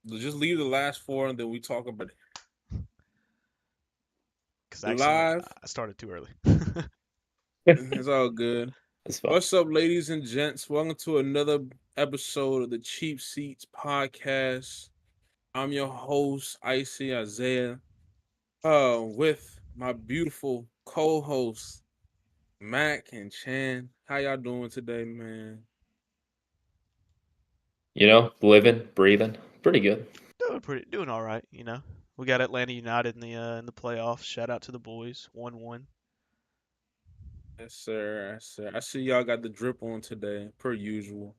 Just leave the last four and then we talk about it. Because We accidentally live. I started too early. It's all good. It's fun. What's up, ladies and gents? Welcome to another episode of the Cheap Seats Podcast. I'm your host, Icy Isaiah, with my beautiful co-hosts, Mac and Chan. How y'all doing today, man? Living, breathing, pretty good. Doing all right. We got Atlanta United in the playoffs. Shout out to the boys. 1-1. Yes, sir. Yes, sir. I see y'all got the drip on today, per usual.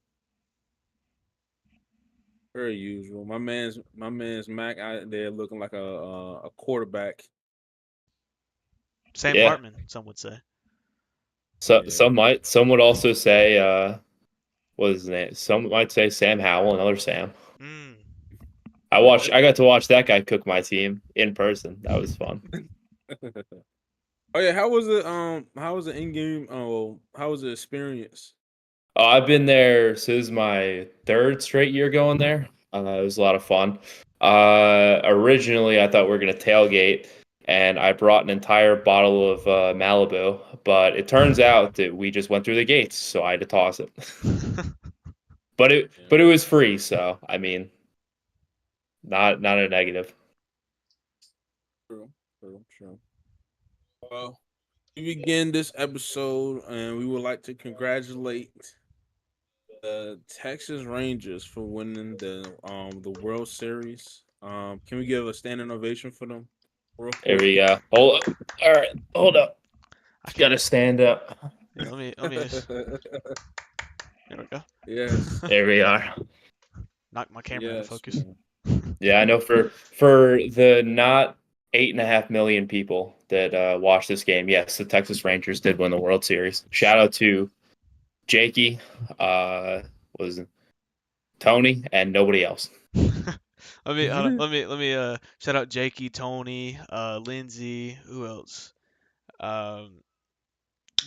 Per usual. My man's Mac out there looking like a quarterback. Sam Yeah. Hartman, some would say. So Yeah. some would also say, what is his name? Some might say Sam Howell, another Sam. Mm. I got to watch that guy cook my team in person. That was fun. Oh yeah, how was it? How was the in game? Oh, how was the experience? Oh, I've been there. So this is my third straight year going there. It was a lot of fun. Originally, I thought we were gonna tailgate, and I brought an entire bottle of Malibu, but it turns out that we just went through the gates, so I had to toss it. Yeah, But it was free, so I mean, not a negative. true, true. Well, we begin this episode, and we would like to congratulate the Texas Rangers for winning the World Series. Can we give a standing ovation for them, real There quick? we go. Hold up. All right, hold up. I can't. Gotta stand up. Yeah, let me just. There we go. Yes, There we are. Knock my camera into yes, focus. man. Yeah, I know for the not 8.5 million people that watched this game, yes, the Texas Rangers did win the World Series. Shout out to Jakey, uh, was it Tony, and nobody else. Let me hold on. Let me shout out Jakey, Tony, Lindsay. Who else? Um,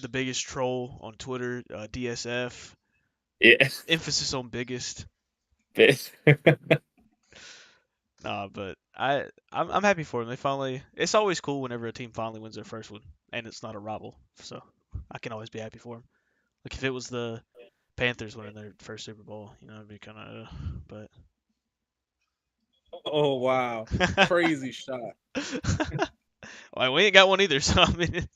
the biggest troll on Twitter, DSF. Yeah. Emphasis on biggest. Nah, but I'm happy for them. They finally. It's always cool whenever a team finally wins their first one, and it's not a rival. So I can always be happy for them. Like if it was the Panthers winning their first Super Bowl, it'd be kind of. But Oh wow, crazy shot. well, we ain't got one either. So I mean,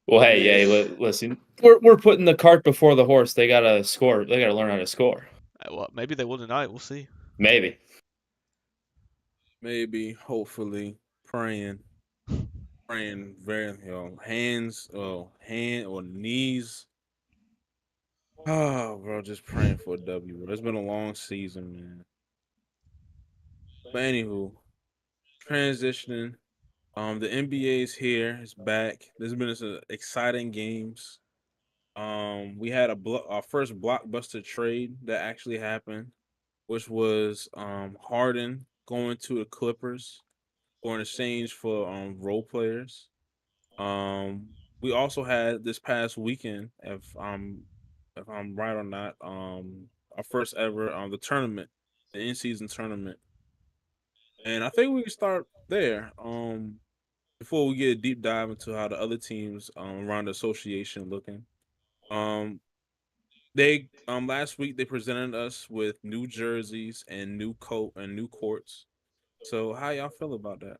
Well, Yeah. hey, listen, we're putting the cart before the horse. They gotta score. They gotta learn how to score. well, maybe they will tonight. We'll see. Maybe. Maybe, hopefully, praying very, hand or knees. Oh, bro, just praying for a W. Bro. It's been a long season, man. But anywho, transitioning. The NBA is here. It's back. There's been some exciting games. We had our first blockbuster trade that actually happened, which was Harden going to the Clippers for an exchange for role players. Um, we also had this past weekend, if I'm right or not, our first ever the tournament, the in season tournament, and I think we can start there. Before we get a deep dive into how the other teams around the association looking. Um, they last week they presented us with new jerseys and new coat and new courts. So how y'all feel about that?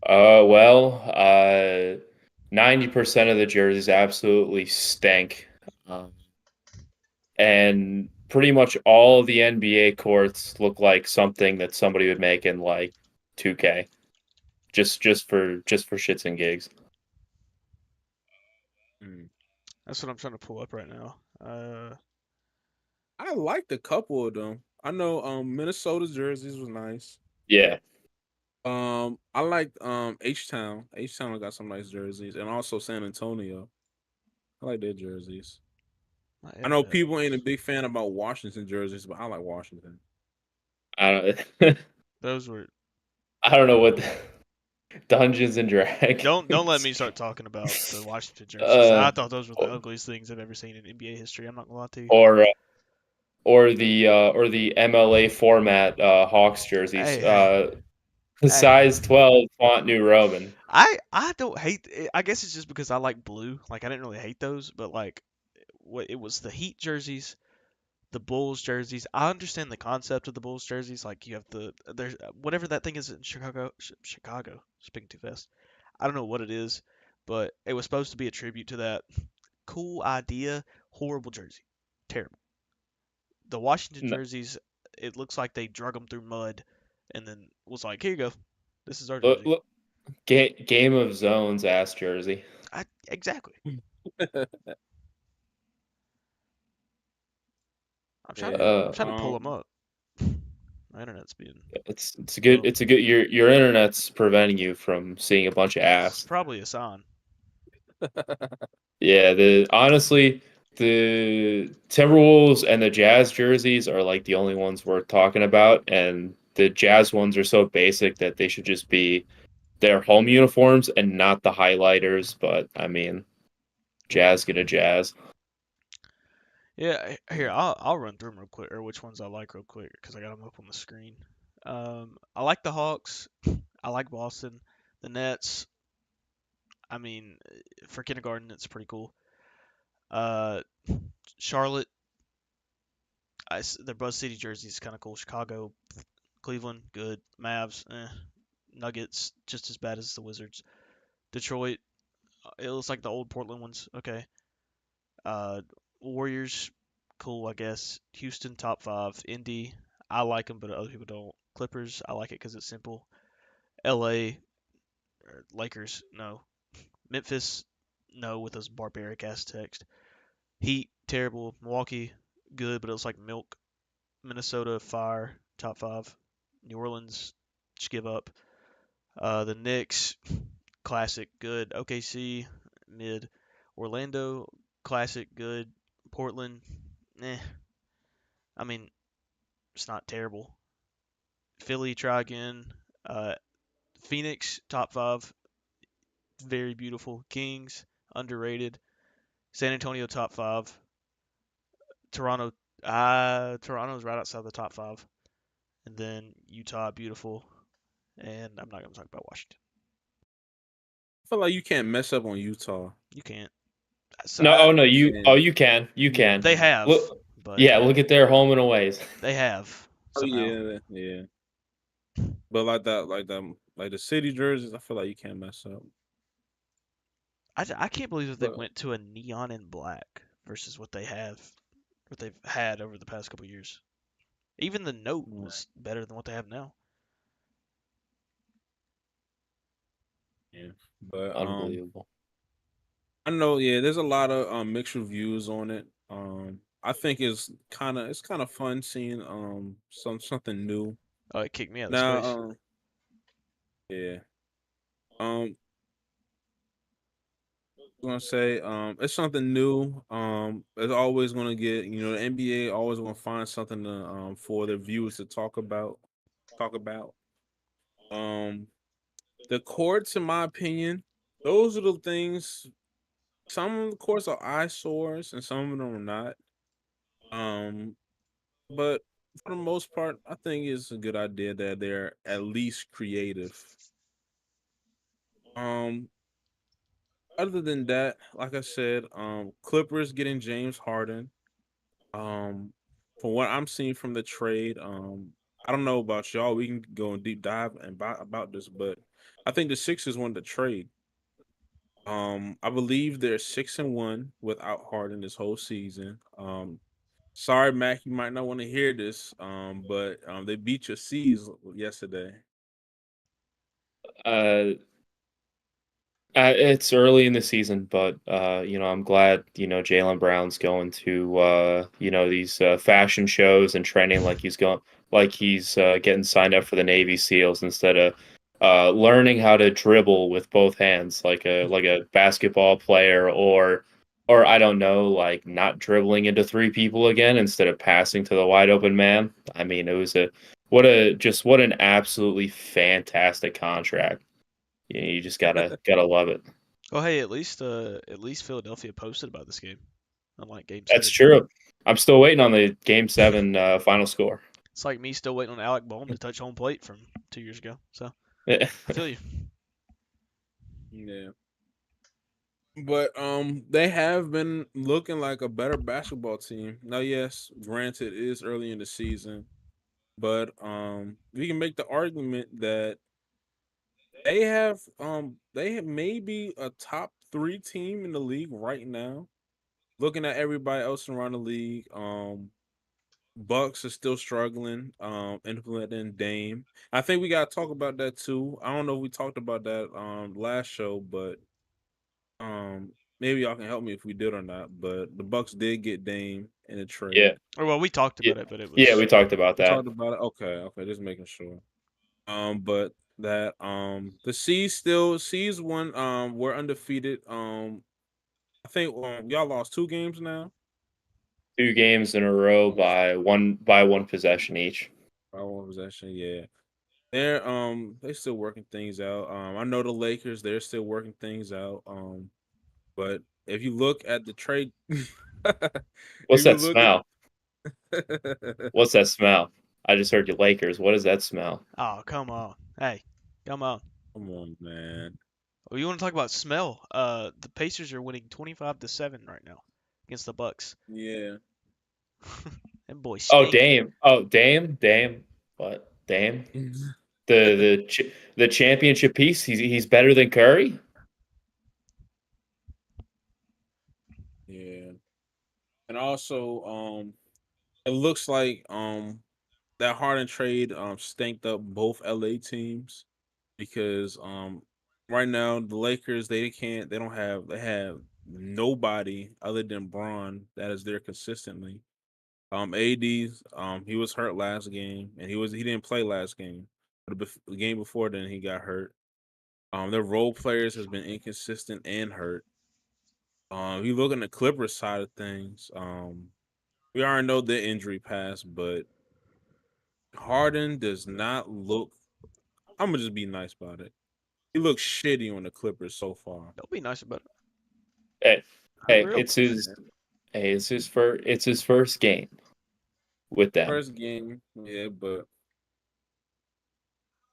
Well, 90% of the jerseys absolutely stink. Um, and pretty much all of the NBA courts look like something that somebody would make in like 2K, just for shits and gigs. Mm. That's what I'm trying to pull up right now. I liked a couple of them. I know Minnesota's jerseys was nice. Yeah. I liked H Town. H Town got some nice jerseys, and also San Antonio. I like their jerseys. My I know internet. people ain't a big fan about Washington jerseys, but I like Washington. I don't Those were. I don't know what Dungeons and Don't let Dragons. me start talking about the Washington jerseys. uh I thought those were the ugliest things I've ever seen in NBA history. I'm not gonna lie to you. or or the MLA format Hawks jerseys. Hey, hey, hey. Size 12 font New Roman. I don't hate. I guess it's just because I like blue. Like I didn't really hate those, but like what it was the Heat jerseys, the Bulls jerseys. I understand the concept of the Bulls jerseys. Like you have there's whatever that thing is in Chicago. Chicago. Speaking too fast. I don't know what it is, but it was supposed to be a tribute to that. Cool idea. Horrible jersey. Terrible. The Washington No, jerseys. It looks like they drug them through mud, and then was like, here you go. This is our look, jersey. look, Game of Zones ass jersey. Exactly. Yeah. I'm trying to pull them up. My internet's being It's a good slow. it's a good your internet's preventing you from seeing a bunch of It's ass. probably a sign. Yeah, the honestly, the Timberwolves and the Jazz jerseys are like the only ones worth talking about, and the Jazz ones are so basic that they should just be their home uniforms and not the highlighters. But I mean, Yeah. Jazz get a Jazz. Yeah. Here, I'll run through them real quick, or which ones I like real quick, because I got them up on the screen. I like the Hawks. I like Boston. The Nets. I mean, for kindergarten, it's pretty cool. Uh, Charlotte. Their Buzz City jerseys kind of cool. Chicago, Cleveland, good. Mavs, Nuggets, just as bad as the Wizards. Detroit, it looks like the old Portland ones. Okay. Uh, Warriors, cool, I guess. Houston, top five. Indy, I like them, but other people don't. Clippers, I like it because it's simple. LA, Lakers, no. Memphis, no, with those barbaric ass text. Heat, terrible. Milwaukee, good, but it was like milk. Minnesota, fire, top five. New Orleans, just give up. The Knicks, classic, good. OKC, mid. Orlando, classic, good. Portland, eh. I mean, it's not terrible. Philly, try again. Uh, Phoenix, top five, very beautiful. Kings, underrated. San Antonio, top five. Toronto, Toronto's right outside the top five. And then Utah, beautiful. And I'm not going to talk about Washington. I feel like you can't mess up on Utah. You can't. So No, oh no, And you yeah, can. they have, Look, but yeah, look at their home and aways. they have oh somehow. yeah, yeah. But like the city jerseys, I feel like you can't mess up. I can't believe that they But went to a neon and black versus what they've had over the past couple years. Even the note mm, was better than what they have now. yeah, but Unbelievable. I know, yeah, there's a lot of mixed reviews on it. I think it's kind of fun seeing something new. Oh, it kicked me out of Now, space. yeah. Gonna say it's something new. It's always gonna get, the NBA always gonna find something to for their viewers to talk about. Um the courts, in my opinion, those are the things. Some of the courts are eyesores and some of them are not. Um but for the most part, I think it's a good idea that they're at least creative. Um Other than that, like I said, Clippers getting James Harden. Um, from what I'm seeing from the trade, I don't know about y'all. We can go in deep dive and about this, but I think the Sixers won the trade. I believe they're 6-1 without Harden this whole season. Sorry, Mac, you might not want to hear this, but they beat your C's yesterday. Uh, it's early in the season, but I'm glad Jalen Brown's going to these fashion shows and training like he's getting signed up for the Navy SEALs instead of learning how to dribble with both hands like a basketball player or I don't know, like not dribbling into three people again instead of passing to the wide open man. I mean, it was what an absolutely fantastic contract. You just gotta love it. Oh, hey, at least Philadelphia posted about this game, unlike Game That's 7. true. I'm still waiting on the Game 7 final score. It's like me still waiting on Alec Bohm to touch home plate from 2 years ago. So Yeah. I feel you. Yeah. But they have been looking like a better basketball team. Now, yes, granted it is early in the season, but we can make the argument that they have maybe a top 3 team in the league right now. Looking at everybody else around the league, Bucks are still struggling, implementing Dame. I think we gotta talk about that too. I don't know if we talked about that last show, but maybe y'all can help me if we did or not. But the Bucks did get Dame in a Yeah. trade. Or well, we talked Yeah. about it, but it Yeah, was we talked about We that. talked about it. Okay, just making sure. But that the C's won. We're undefeated. I think y'all lost 2 games now. 2 games in a row by one possession each. By 1 possession, yeah. They're still working things out. I know the Lakers, they're still working things out. But if you look at the trade if What's you that look at smell? What's that smell? I just heard you Lakers. What does that smell? oh come on, hey, come on. Come on, man. Well, you want to talk about smell? The Pacers are winning 25-7 right now against the Bucks. Yeah. Them boys Oh, stink. Dame. Oh, Dame. What? Dame? The championship piece. He's better than Curry. Yeah. And also, it looks like that Harden trade stanked up both LA teams because right now the Lakers they have nobody other than Braun that is there consistently. AD's he was hurt last game and he didn't play last game. But the game before then he got hurt. Their role players has been inconsistent and hurt. You look at the Clippers side of things. We already know the injury past, but Harden does not look. I'm gonna just be nice about it. He looks shitty on the Clippers so far. Don't be nice about it. Hey, Be hey, real. it's his. Hey, it's his first game with them. First game, yeah, but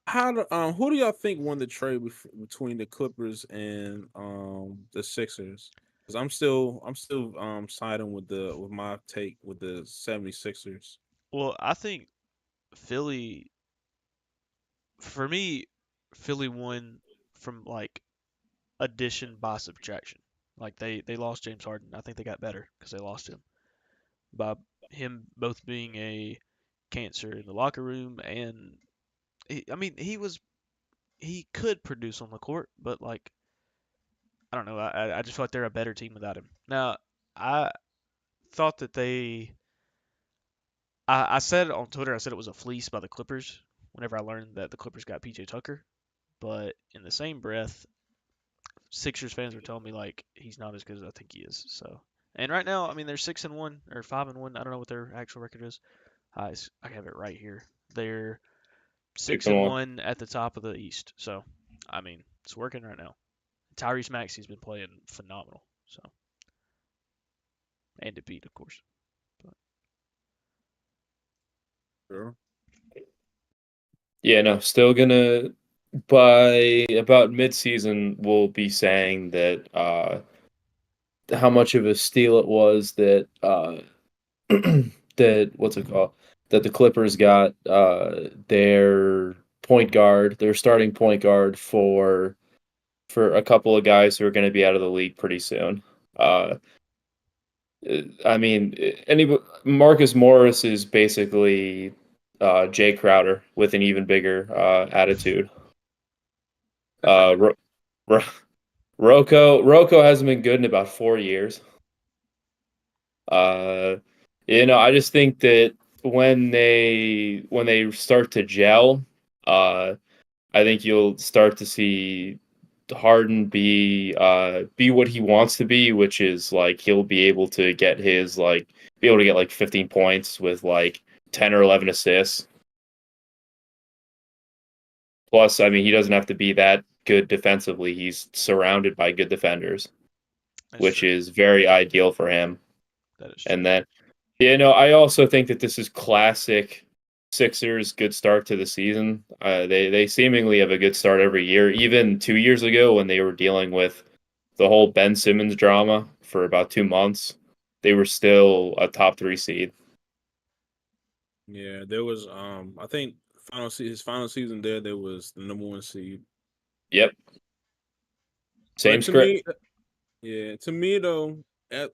who do y'all think won the trade between the Clippers and the Sixers? Because I'm still siding with my take with the 76ers. Well, I think Philly, for me, Philly won from like addition by subtraction. Like they lost James Harden. I think they got better because they lost him by him both being a cancer in the locker room and I mean he could produce on the court, but like I don't know. I just feel like they're a better team without him. Now I thought that I said on Twitter I said it was a fleece by the Clippers whenever I learned that the Clippers got PJ Tucker, but in the same breath Sixers fans were telling me like he's not as good as I think he is. So, and right now, I mean, they're 6-1 or 5-1. I don't know what their actual record is. I have it right here. They're six 6 and and 1. one at the top of the East. So, I mean, it's working right now. Tyrese Maxey's been playing phenomenal. So, and Embiid, of course. But Sure. Yeah, no, still gonna by about mid-season we'll be saying that how much of a steal it was that that what's it called? That the Clippers got their point guard, their starting point guard for a couple of guys who are going to be out of the league pretty soon. Uh, I mean, Marcus Morris is basically Jay Crowder with an even bigger attitude. Ro- Ro- Rocco hasn't been good in about 4 years. Uh, I just think that when they start to gel, I think you'll start to see Harden be what he wants to be, which is like he'll be able to get his be able to get like 15 points with like 10 or 11 assists. Plus, I mean, he doesn't have to be that good defensively. He's surrounded by good defenders, that's which true. is very ideal for him. That is true. And then Yeah, no, I also think that this is classic Sixers good start to the season. They seemingly have a good start every year. Even 2 years ago when they were dealing with the whole Ben Simmons drama for about 2 months, they were still a top three seed. Yeah, there was I think his final season there was the number one seed. Yep. But Same to script. me, yeah, to me though, at,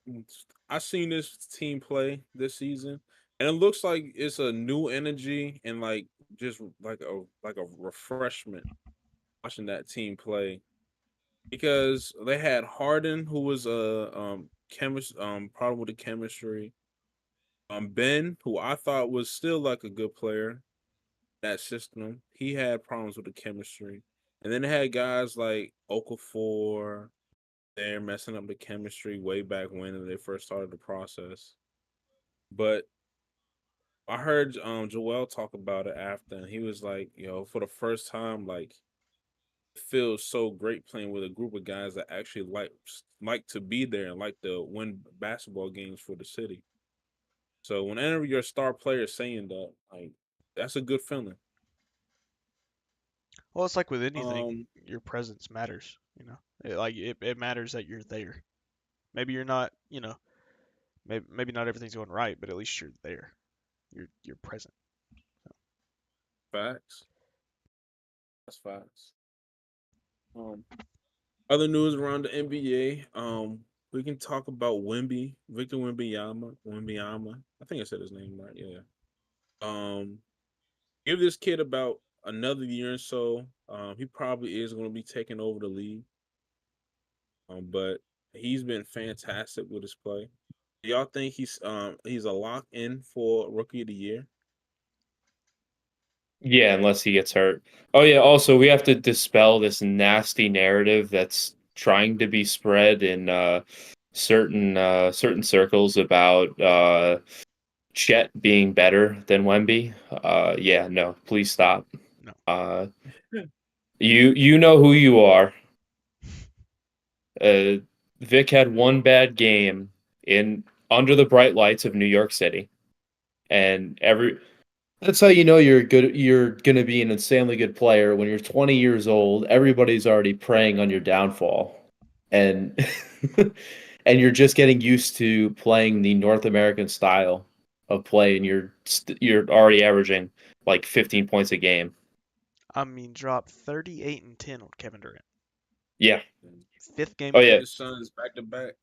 I seen this team play this season, and it looks like it's a new energy and like just like a refreshment watching that team play because they had Harden who was a problem with the chemistry. Ben who I thought was still like a good player that system. He had problems with the chemistry, and then they had guys like Okafor. They're messing up the chemistry way back when they first started the process. But I heard Joel talk about it after, and he was like, for the first time, like it feels so great playing with a group of guys that actually like to be there and like to win basketball games for the city. So whenever your star player is saying that, like that's a good feeling. Well, it's like with anything, Um, your presence matters. It matters that you're there. Maybe you're not, maybe not everything's going right, but at least you're there. You're present. facts. That's facts. Um, Other news around the NBA. We can talk about Victor Wembanyama. I think I said his name right. Yeah. Um, Give this kid about another year or so. He probably is going to be taking over the league. But he's been fantastic with his play. Do y'all think he's a lock in for rookie of the year? Yeah, unless he gets hurt. Oh yeah, also we have to dispel this nasty narrative that's trying to be spread in certain circles about Chet being better than Wemby. Yeah, no, please stop. No. Uh, you know who you are. Uh, Vic had one bad game in under the bright lights of New York City, and that's how you know you're good. You're going to be an insanely good player when you're 20 years old. Everybody's already preying on your downfall, and and you're just getting used to playing the North American style of play, and you're already averaging like 15 points a game. I mean, drop 38 and 10 on Kevin Durant. Yeah. Fifth game Oh of the yeah. His son's back to back.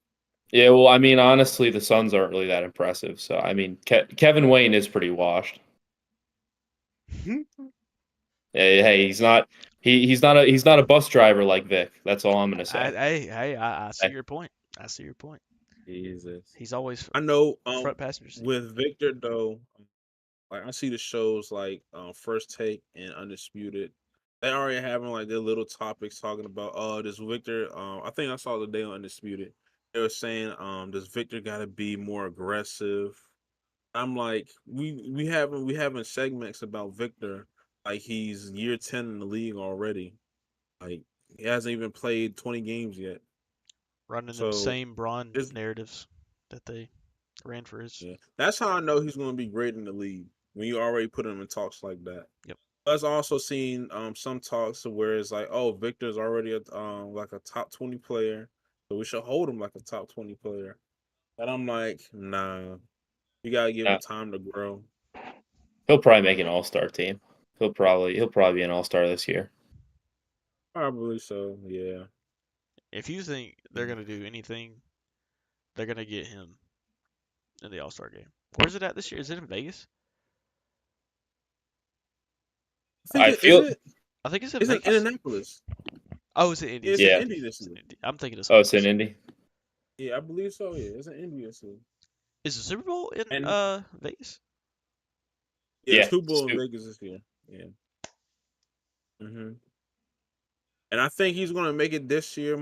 Yeah. Well, I mean, honestly, the Suns aren't really that impressive. So I mean, Kevin Wayne is pretty washed. Hey, he's not. He's not a bus driver like Vic. That's all I'm gonna say. I see your point. I see your point. Jesus. He's always I know front passenger seat. with Victor though, like I see the shows like First Take and Undisputed. They already having like their little topics talking about does Victor I think I saw the day on Undisputed. They were saying does Victor gotta be more aggressive? I'm like, we having segments about Victor like he's year 10 in the league already. Like he hasn't even played 20 games yet. Running them So same Braun it's narratives that they ran for his. yeah. That's how I know he's gonna be great in the league. When you already put him in talks like that. Yep. I've also seen some talks where it's like, oh, Victor's already like a top 20 player, so we should hold him like a top 20 player. And I'm like, nah, you gotta give him Yeah. time to grow. He'll probably make an all-star team. He'll probably be an all-star this year. Probably so, yeah. If you think they're gonna do anything, they're gonna get him in the All Star game. Where's it at this year? Is it in Vegas? I think I it is feel it. I think it's in It's in Vegas. Indianapolis. Oh, it's in Indy. Yeah, it's in Excuse yeah. me. Indy this It's in year. Indy. I'm thinking of Oh, something it's in else. Indy. Yeah, I believe so. Yeah, it's in Indy this year. Is the Super Bowl in And Vegas? yeah, Yeah. Super Bowl in Vegas this year. Yeah. hmm And I think he's gonna make it this year.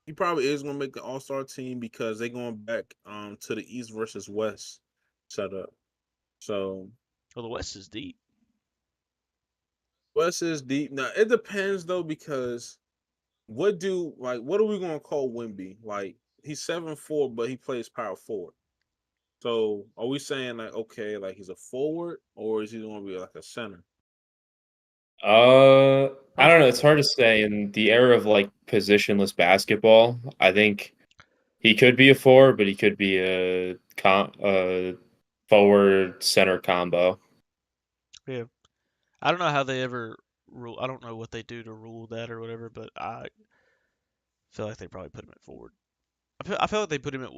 He probably is gonna make the All Star team because they're going back to the East versus West setup. So Well, the West is deep. West is deep. Now it depends though because what are we gonna call Wimby? Like he's 7'4", but he plays power forward. So are we saying like okay, like he's a forward or is he going to be like a center? I don't know. It's hard to say in the era of like positionless basketball. I think he could be a forward, but he could be a forward center combo. Yeah. I don't know how they ever rule. I don't know what they do to rule that or whatever, but I feel like they probably put him at forward. I feel like they put him at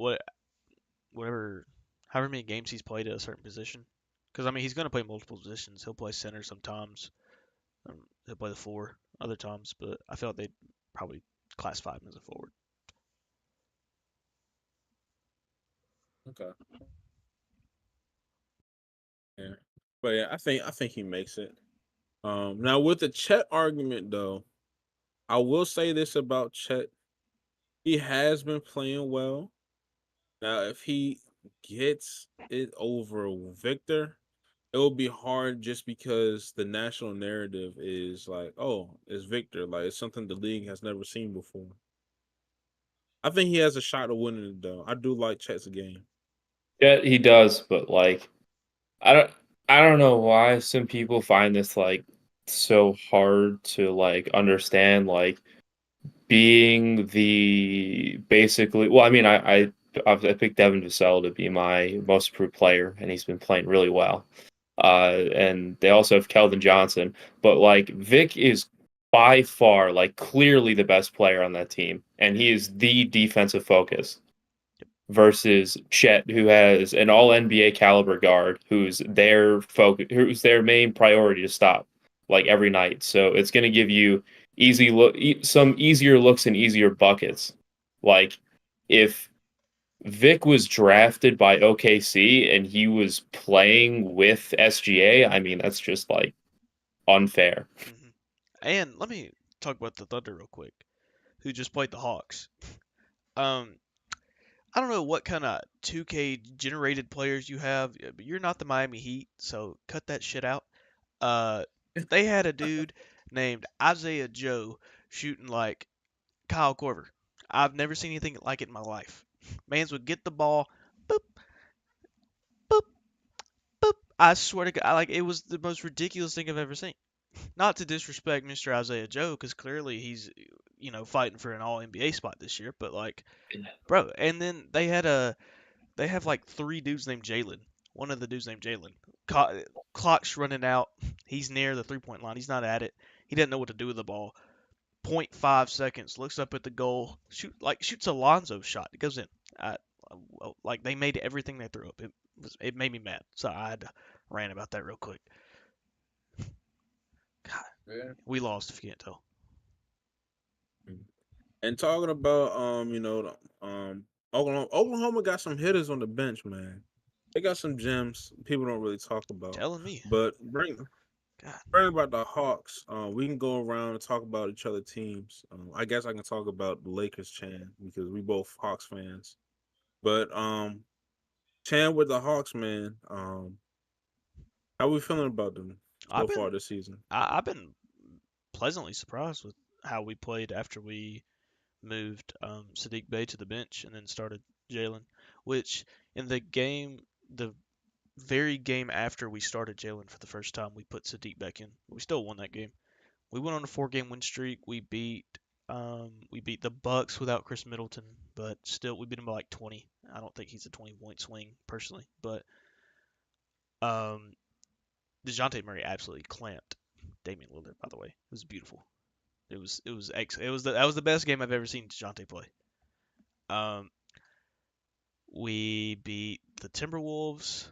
whatever, however many games he's played at a certain position. Because I mean, he's going to play multiple positions. He'll play center sometimes. He'll play the four other times, but I feel like they probably classify him as a forward. Okay. Yeah. But yeah, I think he makes it. Now with the Chet argument though, I will say this about Chet. He has been playing well. Now if he gets it over Victor, it will be hard just because the national narrative is like, oh, it's Victor. Like it's something the league has never seen before. I think he has a shot of winning it though. I do like Chet's game. Yeah, he does, but like I don't I don't know why some people find this like so hard to like understand like being the basically well, I mean I picked Devin Vassell to be my most improved player and he's been playing really well. And they also have Keldon Johnson, but like Vic is by far like clearly the best player on that team and he is the defensive focus versus Chet, who has an all NBA caliber guard who's their focus, who's their main priority to stop like every night. So it's going to give you some easier looks and easier buckets. Like if Vic was drafted by OKC and he was playing with SGA, I mean that's just like unfair. hmm And let me talk about the Thunder real quick, who just played the Hawks. Um, I don't know what kind of 2K generated players you have, but you're not the Miami Heat, so cut that shit out. Uh, they had a dude named Isaiah Joe shooting like Kyle Korver. I've never seen anything like it in my life. Mans would get the ball, boop, boop, boop. I swear to God, like it was the most ridiculous thing I've ever seen. Not to disrespect Mr. Isaiah Joe, because clearly he's, fighting for an All NBA spot this year. But like, bro, and then they have like three dudes named Jalen. One of the dudes named Jalen. Clock's running out. He's near the 3-point line. He's not at it. He doesn't know what to do with the ball. Point 0.5 seconds. Looks up at the goal. Shoots Alonzo's shot. It goes in. Like they made everything they threw up. It made me mad. So I had to rant about that real quick. God, Yeah. we lost if you can't tell. And talking about Oklahoma got some hitters on the bench, man. They got some gems people don't really talk about. Telling me. But God. bring about the Hawks. We can go around and talk about each other teams. I guess I can talk about the Lakers, Chan, because we both Hawks fans. But Chan with the Hawks, man. How we feeling about them I've so far been this season? I've been pleasantly surprised with how we played after we moved Sadiq Bey to the bench and then started Jalen, which in the very game after we started Jalen for the first time, we put Sadiq back in. We still won that game. We went on a 4-game win streak. We beat the Bucks without Chris Middleton, but still we beat him by like 20. I don't think he's a 20-point swing personally, but um, Dejounte Murray absolutely clamped Damian Lillard. By the way, it was beautiful. It was excellent. That was the best game I've ever seen Dejounte play. Um, we beat the Timberwolves,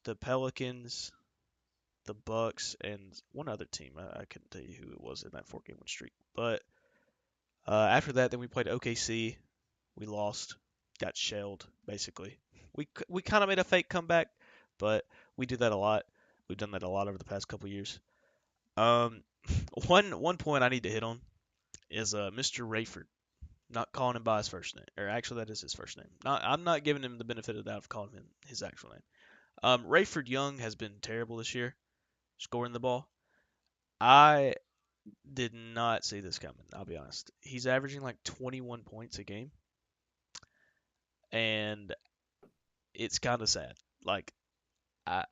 the Pelicans, the Bucks, and one other team. I couldn't tell you who it was in that 4-game win streak. But after that, then we played OKC. We lost, got shelled basically. We kind of made a fake comeback, but we do that a lot. We've done that a lot over the past couple years. Um, one point I need to hit on is Mr. Rayford. Not calling him by his first name, or actually that is his first name. I'm not giving him the benefit of the doubt of calling him his actual name. Rayford Young has been terrible this year, scoring the ball. I did not see this coming. I'll be honest. He's averaging like 21 points a game, and it's kind of sad. Like I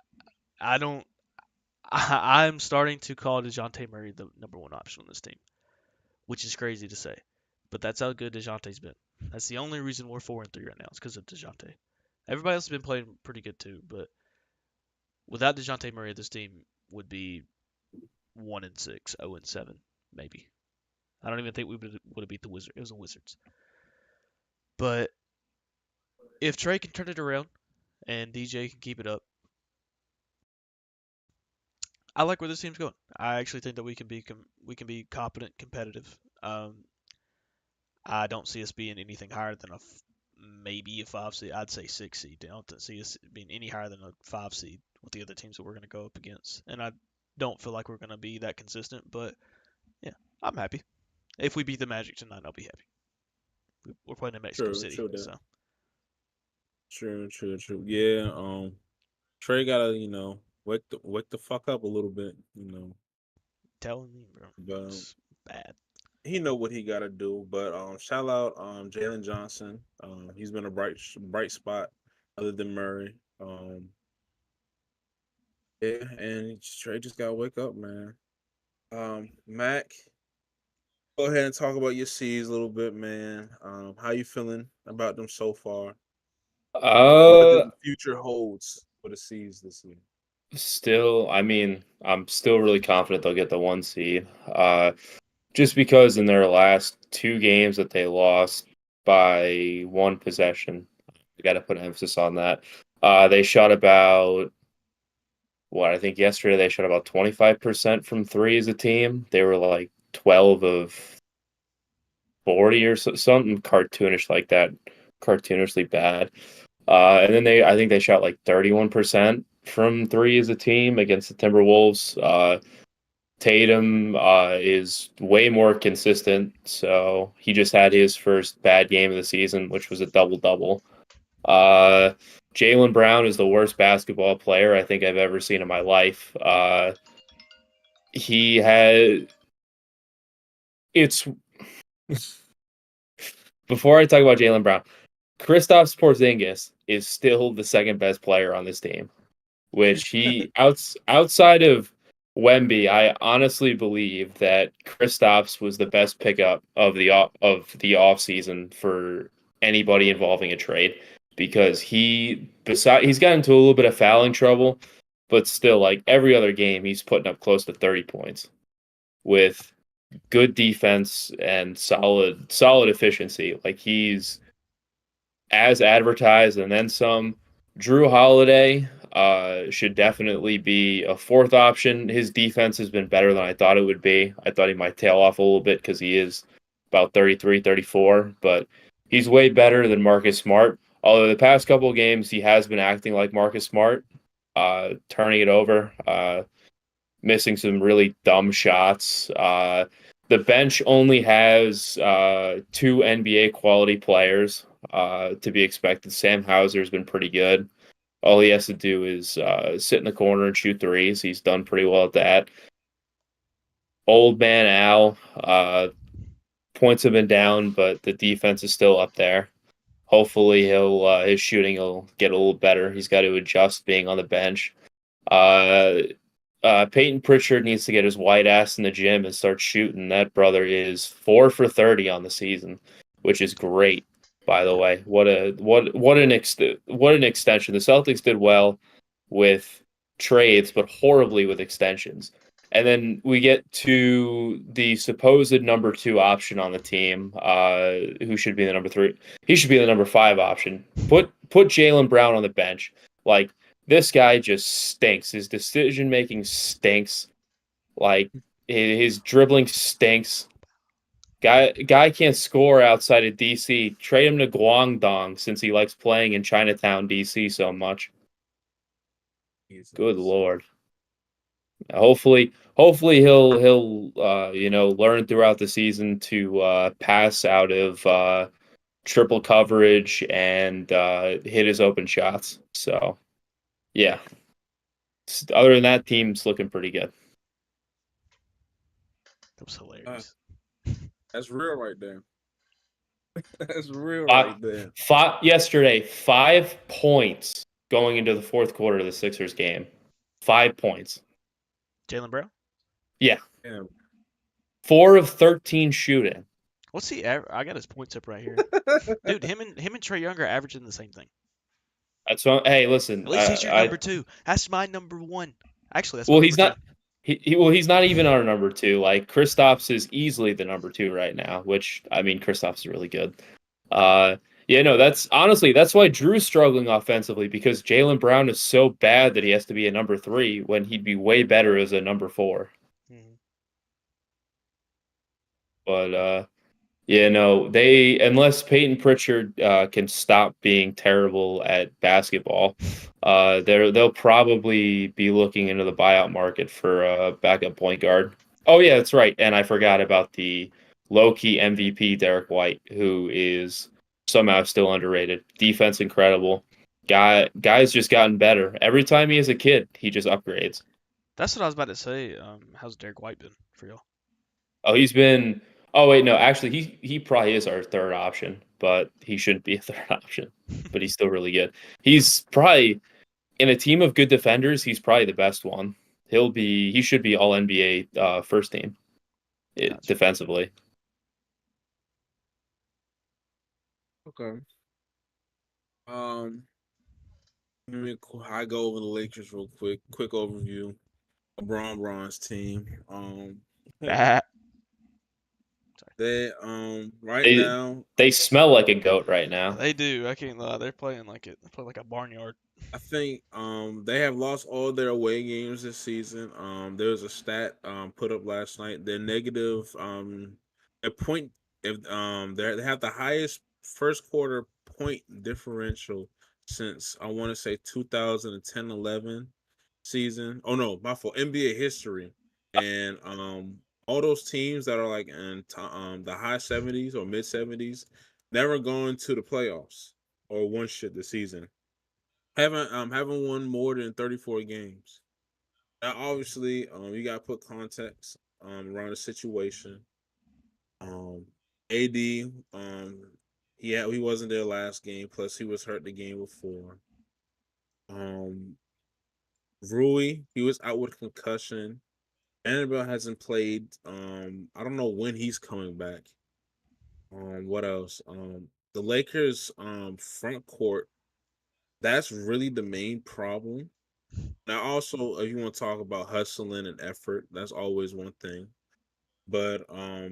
I don't I'm starting to call DeJounte Murray the number one option on this team, which is crazy to say, but that's how good DeJounte's been. That's the only reason we're 4-3 right now is because of DeJounte. Everybody else has been playing pretty good too, but without DeJounte Murray, this team would be 1-6, 0-7, maybe. I don't even think we would have beat the Wizards. It was the Wizards. But if Trey can turn it around and DJ can keep it up, I like where this team's going. I actually think that we can be competent, competitive. I don't see us being anything higher than maybe a 5 seed. I'd say 6 seed. I don't see us being any higher than a 5 seed with the other teams that we're going to go up against. And I don't feel like we're going to be that consistent. But yeah, I'm happy. If we beat the Magic tonight, I'll be happy. We're playing in Mexico City, so True. Yeah. Trey gotta wake the fuck up a little bit. telling me, bro, But it's bad. he know what he gotta do. But shout out Jalen Johnson. He's been a bright spot other than Murray. Yeah, and Trey just gotta wake up, man. Mac, go ahead and talk about your C's a little bit, man. How you feeling about them so far? What Uh, the future holds for the C's this year? Still, I mean, I'm still really confident they'll get the 1 seed. Just because in their last 2 games that they lost by 1 possession, we got to put emphasis on that. They shot about what I think yesterday they shot about 25% from three as a team. They were like 12 of 40 or something cartoonish like that, cartoonishly bad. And then I think they shot like 31% from three as a team against the Timberwolves. Tatum is way more consistent, so he just had his first bad game of the season, which was a double-double. Jaylen Brown is the worst basketball player I think I've ever seen in my life. He had it's before I talk about Jaylen Brown, Kristaps Porzingis is still the second best player on this team, which outside of Wemby, I honestly believe that Kristaps was the best pickup of the off season for anybody involving a trade because he's gotten into a little bit of fouling trouble, but still like every other game he's putting up close to 30 points with good defense and solid efficiency. Like he's as advertised and then some. Drew Holiday should definitely be a fourth option. His defense has been better than I thought it would be. I thought he might tail off a little bit because he is about 33, 34, but he's way better than Marcus Smart. Although the past couple of games he has been acting like Marcus Smart, turning it over, missing some really dumb shots. The bench only has 2 NBA quality players to be expected. Sam Hauser's been pretty good. All he has to do is sit in the corner and shoot threes. He's done pretty well at that. Old man Al, points have been down, but the defense is still up there. Hopefully, his shooting will get a little better. He's got to adjust being on the bench. Peyton Pritchard needs to get his white ass in the gym and start shooting. That brother is 4 for 30 on the season, which is great. By the way, what an extension. The Celtics did well with trades, but horribly with extensions. And then we get to the supposed number 2 option on the team, who should be the number 3. He should be the number 5 option. Put Jaylen Brown on the bench. Like, this guy just stinks. His decision making stinks. Like, his dribbling stinks. Guy can't score outside of DC. Trade him to Guangdong since he likes playing in Chinatown, DC so much. Good Lord. Hopefully he'll learn throughout the season to pass out of triple coverage and hit his open shots. So, yeah. Other than that, team's looking pretty good. That was hilarious. That's real right there. That's real right there. Yesterday, 5 points going into the fourth quarter of the Sixers game. 5 points. Jalen Brown. Yeah. Yeah. 4 of 13 shooting. What's he? I got his points up right here, dude. Him and Trae Young are averaging the same thing. That's what. Hey, listen. At least he's your number 2. That's my number 1. Actually, that's my Well, number he's 2. not. He's not even our number 2. Like Kristaps is easily the number 2 right now. Which I mean, Kristaps is really good. Yeah, no, that's why Drew's struggling offensively because Jalen Brown is so bad that he has to be a number 3 when he'd be way better as a number 4. Mm-hmm. But yeah, no, unless Peyton Pritchard can stop being terrible at basketball, they'll probably be looking into the buyout market for a backup point guard. Oh yeah, that's right. And I forgot about the low-key MVP Derek White, who is somehow still underrated. Defense incredible. Guy's just gotten better. Every time he is a kid, he just upgrades. That's what I was about to say. How's Derek White been for y'all? Oh, he's been. Oh wait, no. Actually, he probably is our third option, but he shouldn't be a third option. But he's still really good. He's probably in a team of good defenders. He's probably the best one. He should be all NBA first team Gotcha. defensively. Okay. I go over the Lakers real quick. Quick overview. Bron's team. They right now They smell like a goat right now. They do. I can't lie. They're playing like it. They play like a barnyard. I think they have lost all their away games this season. There was a stat put up last night. They're negative a point if they have the highest first quarter point differential since I want to say 2010-11 season. Oh no, my fault. NBA history. And all those teams that are like in the high 70s or mid 70s never going to the playoffs or won shit this season. Haven't won more than 34 games. Now obviously you gotta put context around the situation. AD he wasn't there last game, plus he was hurt the game before. Rui, he was out with concussion. Annabelle hasn't played. I don't know when he's coming back. What else? The Lakers front court, that's really the main problem. Now also if you want to talk about hustling and effort, that's always one thing. But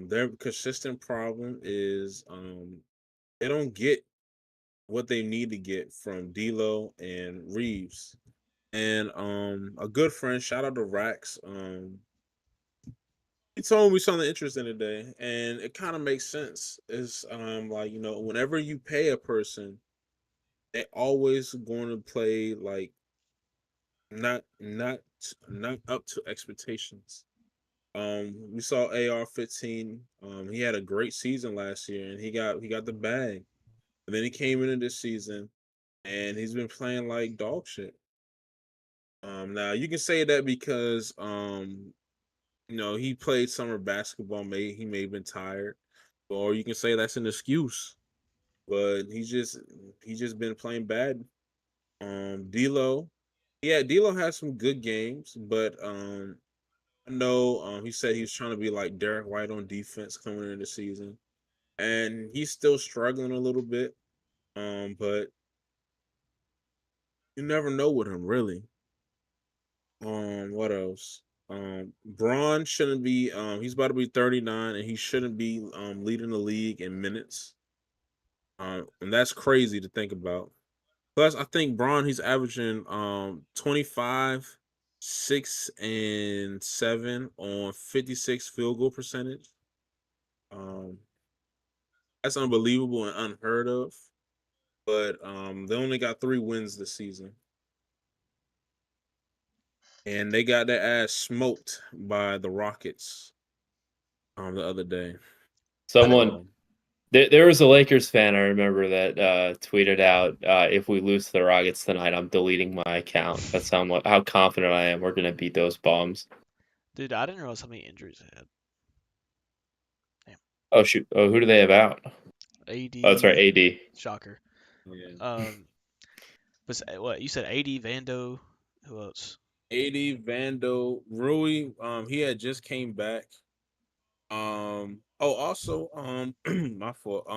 their consistent problem is they don't get what they need to get from D'Lo and Reeves. And a good friend, shout out to Rax, he told me something interesting today, and it kind of makes sense. It's like, whenever you pay a person, they always going to play like not not up to expectations. We saw AR-15. He had a great season last year, and he got the bag. And then he came into this season, and he's been playing like dog shit. Now you can say that because he played summer basketball. He may have been tired, or you can say that's an excuse. But he's just been playing bad. D'Lo, yeah, D'Lo has some good games, but I know he said he was trying to be like Derek White on defense coming into the season, and he's still struggling a little bit. But you never know with him really. What else? Braun shouldn't be. He's about to be 39, and he shouldn't be leading the league in minutes. And that's crazy to think about. Plus, I think Braun he's averaging 25, 6 and 7 on 56 field goal percentage. Um, that's unbelievable and unheard of. But they only got 3 wins this season. And they got their ass smoked by the Rockets the other day. Someone there was a Lakers fan I remember that tweeted out, "If we lose to the Rockets tonight, I'm deleting my account." That's how confident I am we're gonna beat those bums. Dude, I didn't realize how many injuries they had. Damn. Oh shoot! Oh, who do they have out? Oh, that's right, AD. AD. Shocker. Yeah. Um, but what you said? AD, Vando. Who else? AD, Vando, Rui. He had just came back. Oh, also, my fault.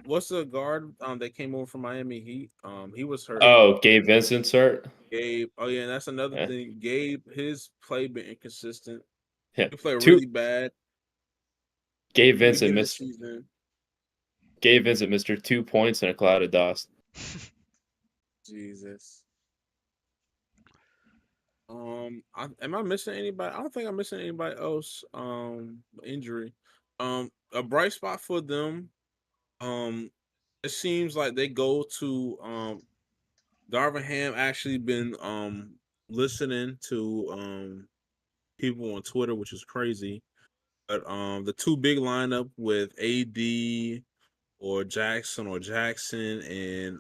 What's the guard that came over from Miami Heat? He was hurt. Oh, Gabe Vincent's hurt. Gabe. Oh yeah, and that's another Yeah, thing. Gabe, his play been inconsistent. yeah. He played Two. really bad Gabe in the Vincent beginning of the missed. season. Gabe Vincent missed 2 points in a cloud of dust. Jesus. Am I missing anybody? I don't think I'm missing anybody else. Injury. A bright spot for them. Um, it seems like they go to Darvin Ham actually been listening to people on Twitter, which is crazy. But the two big lineup with AD or Jackson and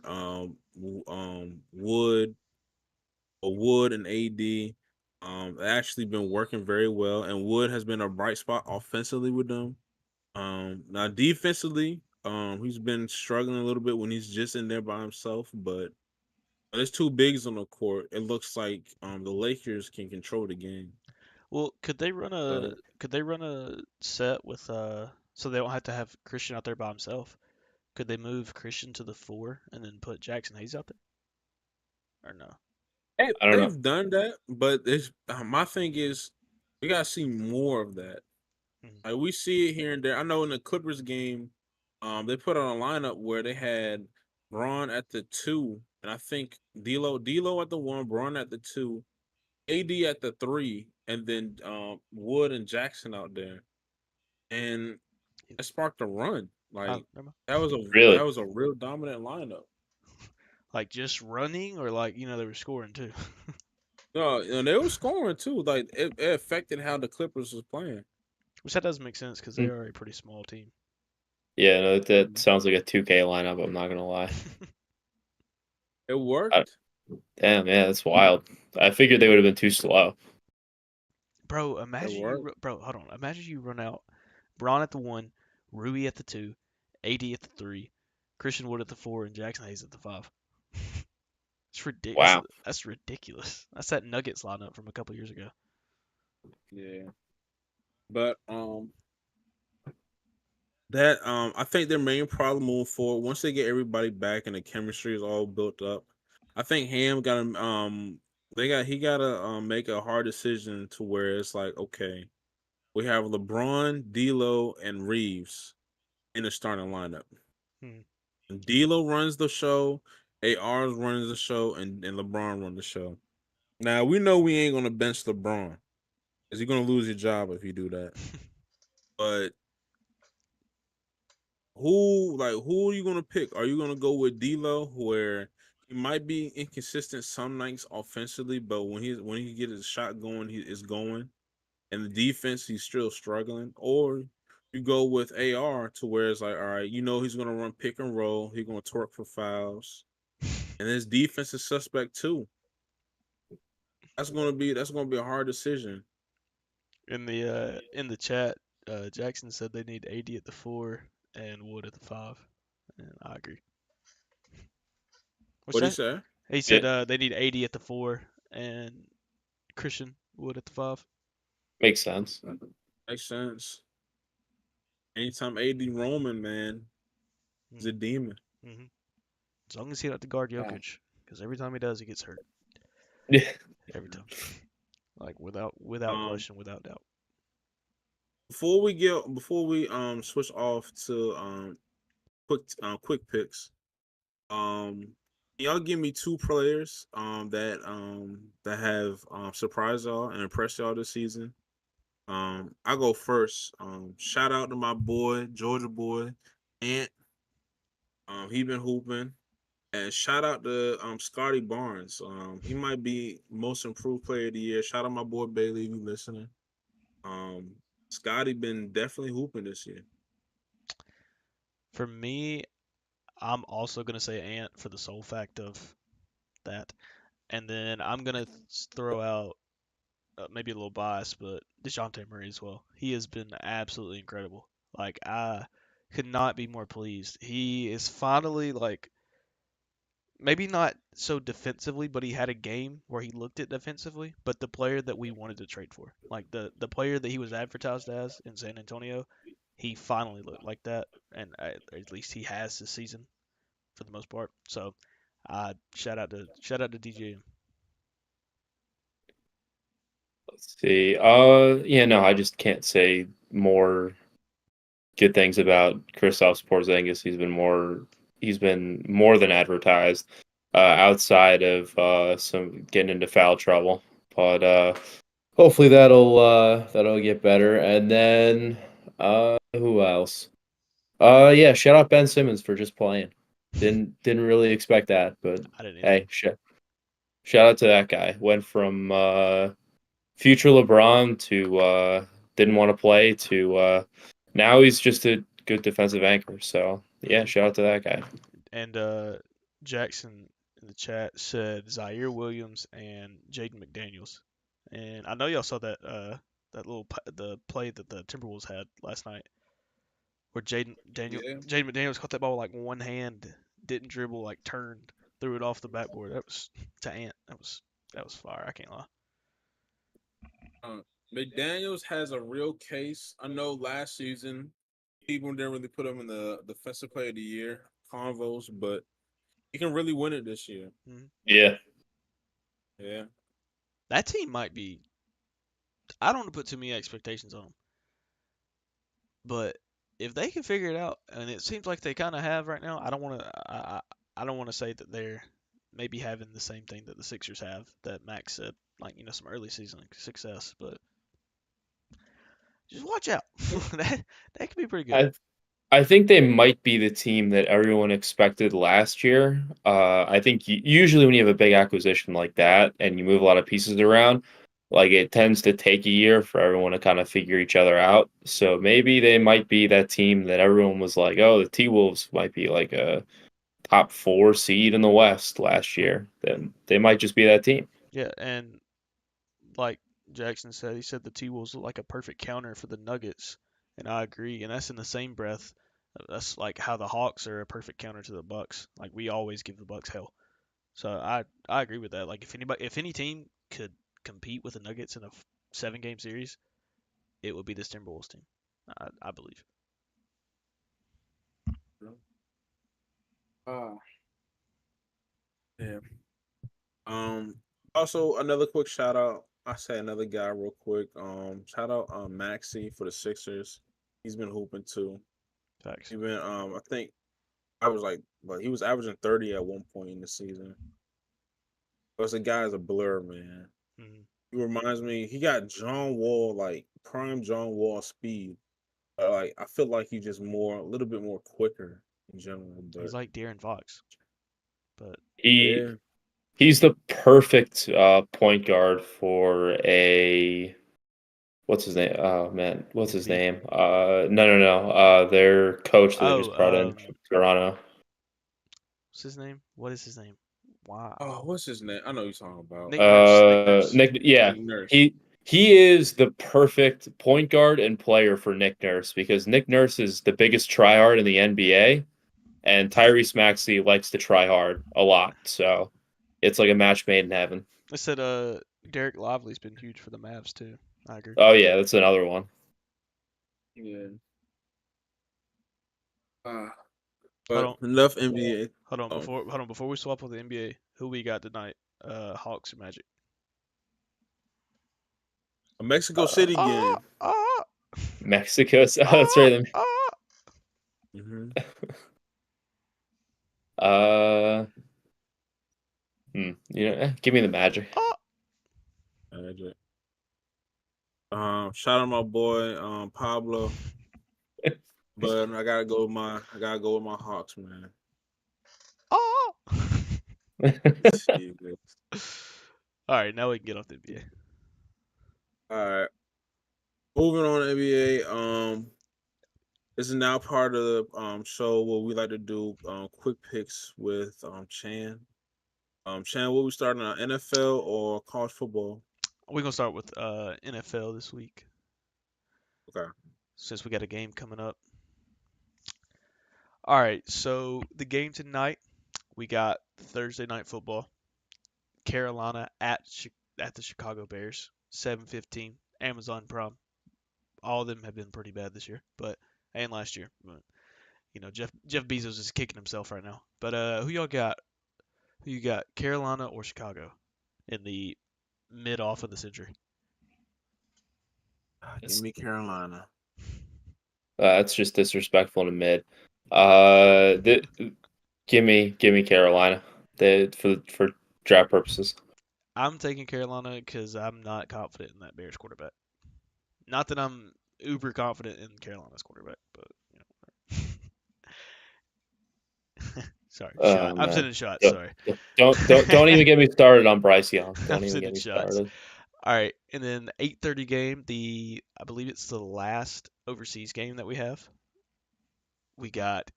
Wood and AD actually been working very well, and Wood has been a bright spot offensively with them. Now defensively, he's been struggling a little bit when he's just in there by himself, but there's two bigs on the court. It looks like the Lakers can control the game. Well, So could they run a set with so they don't have to have Christian out there by himself? Could they move Christian to the 4 and then put Jackson Hayes out there? Or no? I don't know. they've done that, but it's my thing is we gotta see more of that. Mhm. Like we see it here and there. I know in the Clippers game, they put on a lineup where they had Braun at the 2, and I think D'Lo at the 1, Braun at the 2, AD at the 3, and then Wood and Jackson out there, and it sparked a run. Oh, Like never mind. that Really? was a real dominant lineup. Like just running or like they were scoring too. No, and they were scoring too. Like it affected how the Clippers was playing. Which that does make sense because they Hmm. are a pretty small team. Yeah, no, that Mhm. sounds like a 2K lineup. I'm not gonna lie. It I, worked. damn, yeah, that's wild. I figured they would have been too slow. Bro, It worked. bro, hold on. Imagine you run out Braun at the 1, Rui at the 2, AD at the 3, Christian Wood at the 4, and Jackson Hayes at the 5. It's ridiculous. Wow. That's ridiculous. That's that Nuggets lineup from a couple years ago. Yeah. But that I think their main problem moving forward, once they get everybody back and the chemistry is all built up, I think Ham got to he gotta make a hard decision to where it's like, okay, we have LeBron, D'Lo, and Reeves in the starting lineup. Hmm. D'Lo runs the show, AR runs the show, and LeBron runs the show. Now we know we ain't gonna bench LeBron. Is he gonna lose your job if you do that? But who are you gonna pick? Are you gonna go with D'Lo, where he might be inconsistent some nights offensively, but when he get his shot going, he is going, and the defense he's still struggling, or you go with AR to where it's like, all right, you know he's gonna run pick and roll, he's gonna torque for fouls, and his defense is suspect too. That's gonna be a hard decision. In the chat, Jackson said they need AD at the 4 and Wood at the 5, and I agree. What's What do you that? say? He Yeah, said they need AD at the 4 and Christian Wood at the 5. makes sense. Makes sense. Anytime AD Roman, man, he's a demon. Mm-hmm. As long as he don't have to guard Yeah. Jokic, because every time he does, he gets hurt. Yeah. Every time, like without Um, question, without doubt. before we switch off to quick picks, can y'all give me two players that have surprised y'all and impressed y'all this season. I go first. Shout out to my boy, Georgia boy, Ant. He been hooping. And shout out to Scotty Barnes. He might be most improved player of the year. Shout out my boy Bailey, if you listening. Um, Scotty been definitely hooping this year. For me, I'm also gonna say Ant for the sole fact of that, and then I'm gonna throw out maybe a little bias, but Dejounte Murray as well. He has been absolutely incredible. Like Could not be more pleased. He is finally like maybe not so defensively, but he had a game where he looked at defensively, but the player that we wanted to trade for, like the player that he was advertised as in San Antonio, he finally looked like that, and at least he has this season for the most part. So, shout out to DJ. Let's see. Yeah, no, I just can't say more good things about Kristaps Porzingis. He's been more than advertised, outside of some getting into foul trouble. But hopefully that'll get better. And then who else? Yeah, shout out Ben Simmons for just playing. Didn't really expect that, but I didn't either. hey, shout out to that guy. Went from future LeBron to didn't want to play to now he's just a good defensive anchor. So yeah, Mhm. shout out to that guy. And Jackson in the chat said Zaire Williams and Jaden McDaniels. And I know y'all saw that the play that the Timberwolves had last night, where Yeah. Jaden McDaniels caught that ball with like one hand, didn't dribble, like turned, threw it off the backboard. That was to Ant. That was fire. I can't lie. Uh, McDaniels has a real case. I know last season people didn't really put him in the defensive player of the year convos, but he can really win it this year. Mhm. Yeah, Yeah. That team might be. I don't want to put too many expectations on them, but if they can figure it out, and it seems like they kind of have right now, I don't want to. I don't want to say that they're maybe having the same thing that the Sixers have that Max said, like some early season success, but just watch out. That could be pretty good. I I think they might be the team that everyone expected last year. I think usually when you have a big acquisition like that and you move a lot of pieces around, like it tends to take a year for everyone to kind of figure each other out. So maybe they might be that team that everyone was like, oh, the T Wolves might be like a top 4 seed in the West last year. Then they might just be that team. Yeah, and like Jackson said, he said the T Wolves look like a perfect counter for the Nuggets, and I agree. And that's in the same breath. That's like how the Hawks are a perfect counter to the Bucks. Like we always give the Bucks hell. So I agree with that. Like if any team could compete with the Nuggets in a 7 game series, it would be this Timberwolves team. I believe. Uh, yeah. Also another quick shout out. I say another guy real quick. Shout out Maxi for the Sixers. He's been hooping too. Facts. He been I think I was like, but he was averaging 30 at one point in the season. But the guy's a blur, man. Hmm. He reminds me, he got John Wall, like prime John Wall speed. Like I feel like he's just a little bit more quicker in general. He's But like De'Aaron Fox, but He yeah, he's the perfect point guard for a what's his name? Oh man, what's his Embiid. name? No, no, no. Their coach that they Oh, just brought in from Toronto. what's his name? What is his name? Wow. oh, what's his name? I know who you're talking about. Nick Nurse. Nick Nurse. Nick. Yeah, Nick Nurse. he is the perfect point guard and player for Nick Nurse because Nick Nurse is the biggest tryhard in the NBA, and Tyrese Maxey likes to try hard a lot. So it's like a match made in heaven. I said Derek Lively's been huge for the Mavs too. I agree. Oh yeah, that's another one. Yeah. Uh, Hold but on. enough NBA. Um, Hold on before we swap with the NBA, who we got tonight? Hawks or Magic? a Mexico Uh, City Ah, game. ah, Mexico. Oh, that's ah, right. ah. Mm-hmm. Uh, give me the Magic. Ah. Shout out my boy Pablo, but I gotta go with my Hawks, man. Ah. Jesus. All right, now we can get off the NBA. All right, moving on to NBA. This is now part of the show where we like to do quick picks with Chan. Chan, what we starting on, NFL or college football? We're gonna start with NFL this week Okay. since we got a game coming up. All right, so the game tonight, we got Thursday night football. Carolina at the Chicago Bears, 7:15, Amazon Prime. All of them have been pretty bad this year, but and last year. But Jeff Bezos is kicking himself right now. But who y'all got? Who you got? Carolina or Chicago in the mid off of the century? Give me Carolina. That's just disrespectful to mid. Give me Carolina. For draft purposes. I'm taking Carolina because I'm not confident in that Bears quarterback. Not that I'm uber confident in Carolina's quarterback, but sorry, shot. Oh I'm man. sending shots. Don't Sorry. don't even get me started on Bryce Young. I'm Don't even get sending me shots. started. All right, and then 8:30 game. I believe it's the last overseas game that we have. We got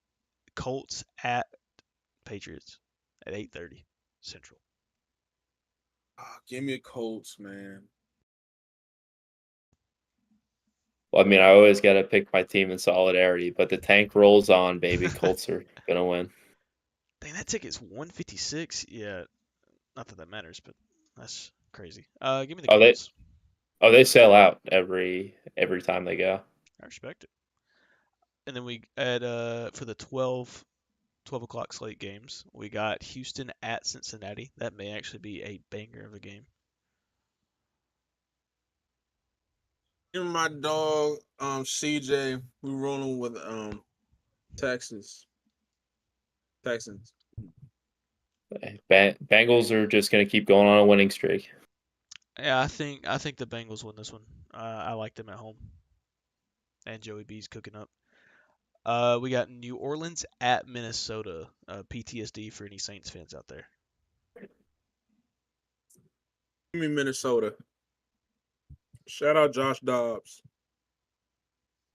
Colts at Patriots at 8:30 Central. Give me a Colts, man. Well, I mean, I always got to pick my team in solidarity, but the tank rolls on, baby. Colts are gonna win. Dang, that ticket's 156. Yeah, not that that matters, but that's crazy. Give me the Oh, Colts. they sell out every time they go. I respect it. And then we at for the 12 o'clock slate games, we got Houston at Cincinnati. That may actually be a banger of a game. Give me my dog, CJ. We rolling with Texas. Texans. Bengals are just gonna keep going on a winning streak. Yeah, I think the Bengals win this one. I like them at home, and Joey B's cooking up. We got New Orleans at Minnesota. PTSD for any Saints fans out there. Give me Minnesota. Shout out Josh Dobbs.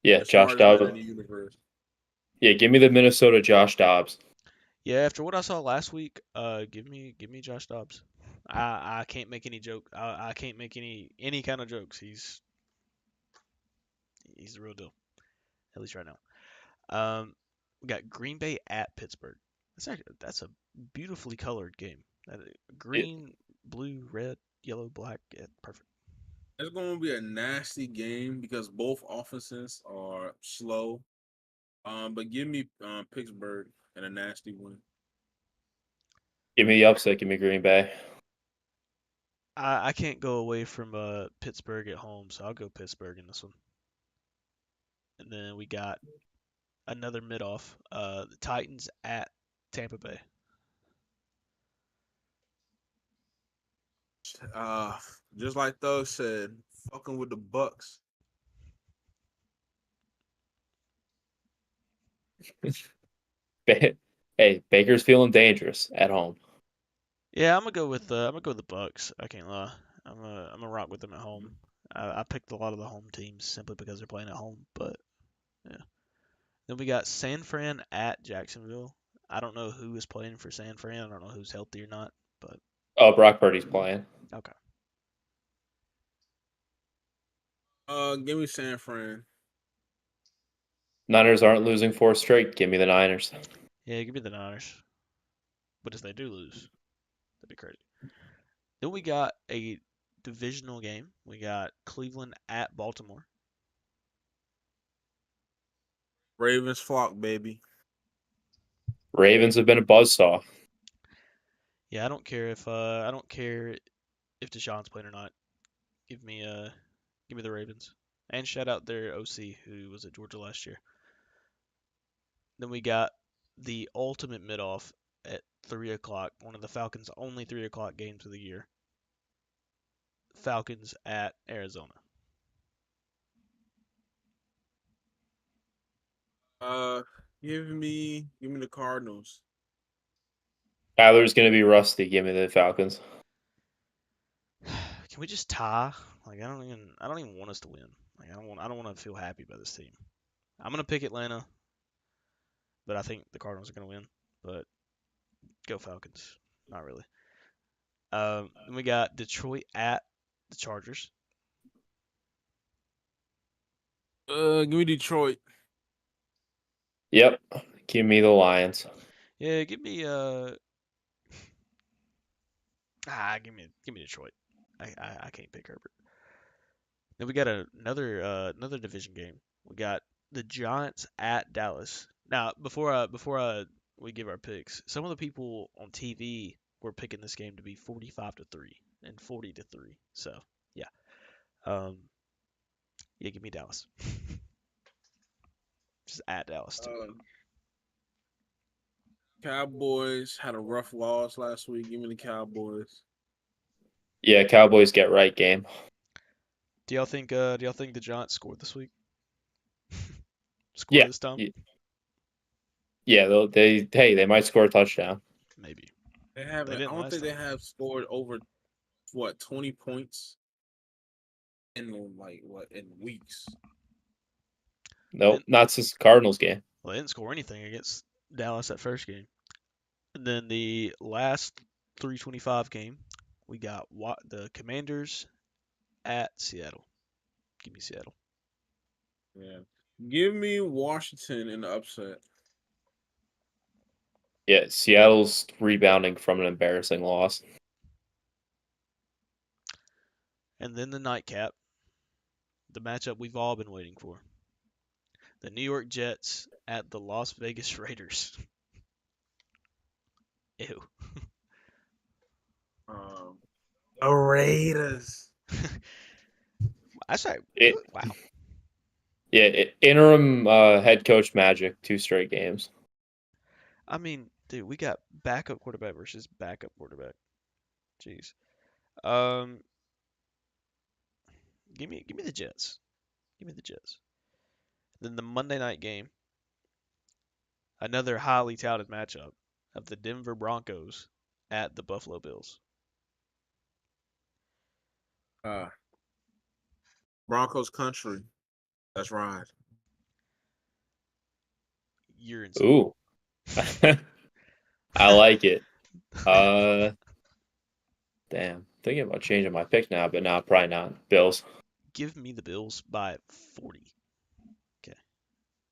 Yeah, The Josh smartest man in Dobbs. the universe. Yeah, give me the Minnesota Josh Dobbs. Yeah, after what I saw last week, give me Josh Dobbs. I can't make any joke. I can't make any kind of jokes. He's the real deal, at least right now. We got Green Bay at Pittsburgh. That's a beautifully colored game. Yeah, Green, blue, red, yellow, black. Yeah, perfect. It's going to be a nasty game because both offenses are slow. But give me Pittsburgh and a nasty win. give me the upset. Give me Green Bay. I can't go away from Pittsburgh at home, so I'll go Pittsburgh in this one. And then we got another mid off. The Titans at Tampa Bay. Uh, just like Thug said, fucking with the Bucks. Hey, Baker's feeling dangerous at home. Yeah, I'm gonna go with the Bucks. I can't lie. I'm gonna rock with them at home. I picked a lot of the home teams simply because they're playing at home. But yeah. Then we got San Fran at Jacksonville. I don't know who is playing for San Fran. I don't know who's healthy or not. But Oh, Brock Purdy's playing. okay. Give me San Fran. Niners aren't losing 4 straight. Give me the Niners. Yeah, give me the Niners. But if they do lose, that'd be crazy. Then we got a divisional game. We got Cleveland at Baltimore. Ravens flock, baby. Ravens have been a buzzsaw. Yeah, I don't care if Deshaun's playing or not. Give me the Ravens. And shout out their OC who was at Georgia last year. Then we got the ultimate mid off at 3 o'clock. One of the Falcons' only 3 o'clock games of the year. Falcons at Arizona. Uh, give me the Cardinals. Kyler's going to be rusty. Give me the Falcons. Can we just tie? Like I don't even want us to win. Like I don't want to feel happy about this team. I'm gonna pick Atlanta, but I think the Cardinals are gonna win. But go Falcons. Not really. Then we got Detroit at the Chargers. Give me Detroit. Yep. Give me the Lions. Yeah, give me give me Detroit. I can't pick Herbert. Then we got another division game. We got the Giants at Dallas. Now, before we give our picks, some of the people on TV were picking this game to be 45-3 and 40-3. So yeah, um, yeah, give me Dallas. Just at Dallas too. Cowboys had a rough loss last week. Give me the Cowboys. Yeah, Cowboys get right game. Do y'all think the Giants scored this week? Score Yeah. this time? Yeah, they might score a touchdown. Maybe. They They haven't. I didn't don't last think they time. have scored over 20 points in in weeks. They Nope, didn't, not since the Cardinals game. well, they didn't score anything against Dallas that first game. And then the last 325 game, we got the Commanders at Seattle. Give me Seattle. Yeah. Give me Washington in the upset. Yeah, Seattle's rebounding from an embarrassing loss. And then the nightcap, the matchup we've all been waiting for. The New York Jets at the Las Vegas Raiders. Ew. Um, the Raiders. That's right. It, Really? Wow. yeah, interim head coach magic, 2 straight games. I mean, dude, we got backup quarterback versus backup quarterback. Jeez. Um, give me the Jets. Give me the Jets. Then the Monday night game, another highly touted matchup of the Denver Broncos at the Buffalo Bills. Uh, Broncos country. That's right. You're insane. Ooh, I like it. Damn, thinking about changing my pick now, but now probably not. Bills. Give me the Bills by 40. Okay,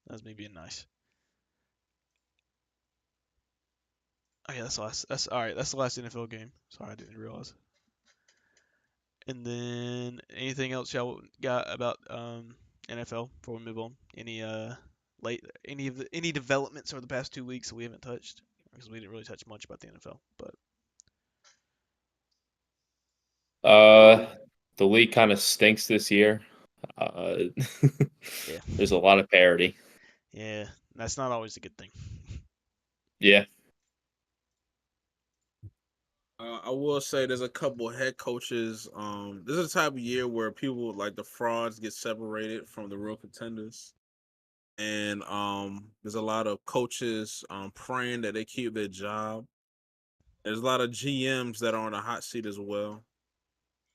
that's me being nice. Oh yeah, that's the last. That's all right. That's the last NFL game. Sorry, I didn't realize. And then anything else y'all got about NFL before we move on? Any developments over the past 2 weeks that we haven't touched? Because we didn't really touch much about the NFL, but Uh, the league kind of stinks this year. Uh, yeah, there's a lot of parity. yeah, that's not always a good thing. Yeah. I will say there's a couple head coaches. This is the type of year where people like the frauds get separated from the real contenders. And there's a lot of coaches praying that they keep their job. There's a lot of GMs that are on the hot seat as well.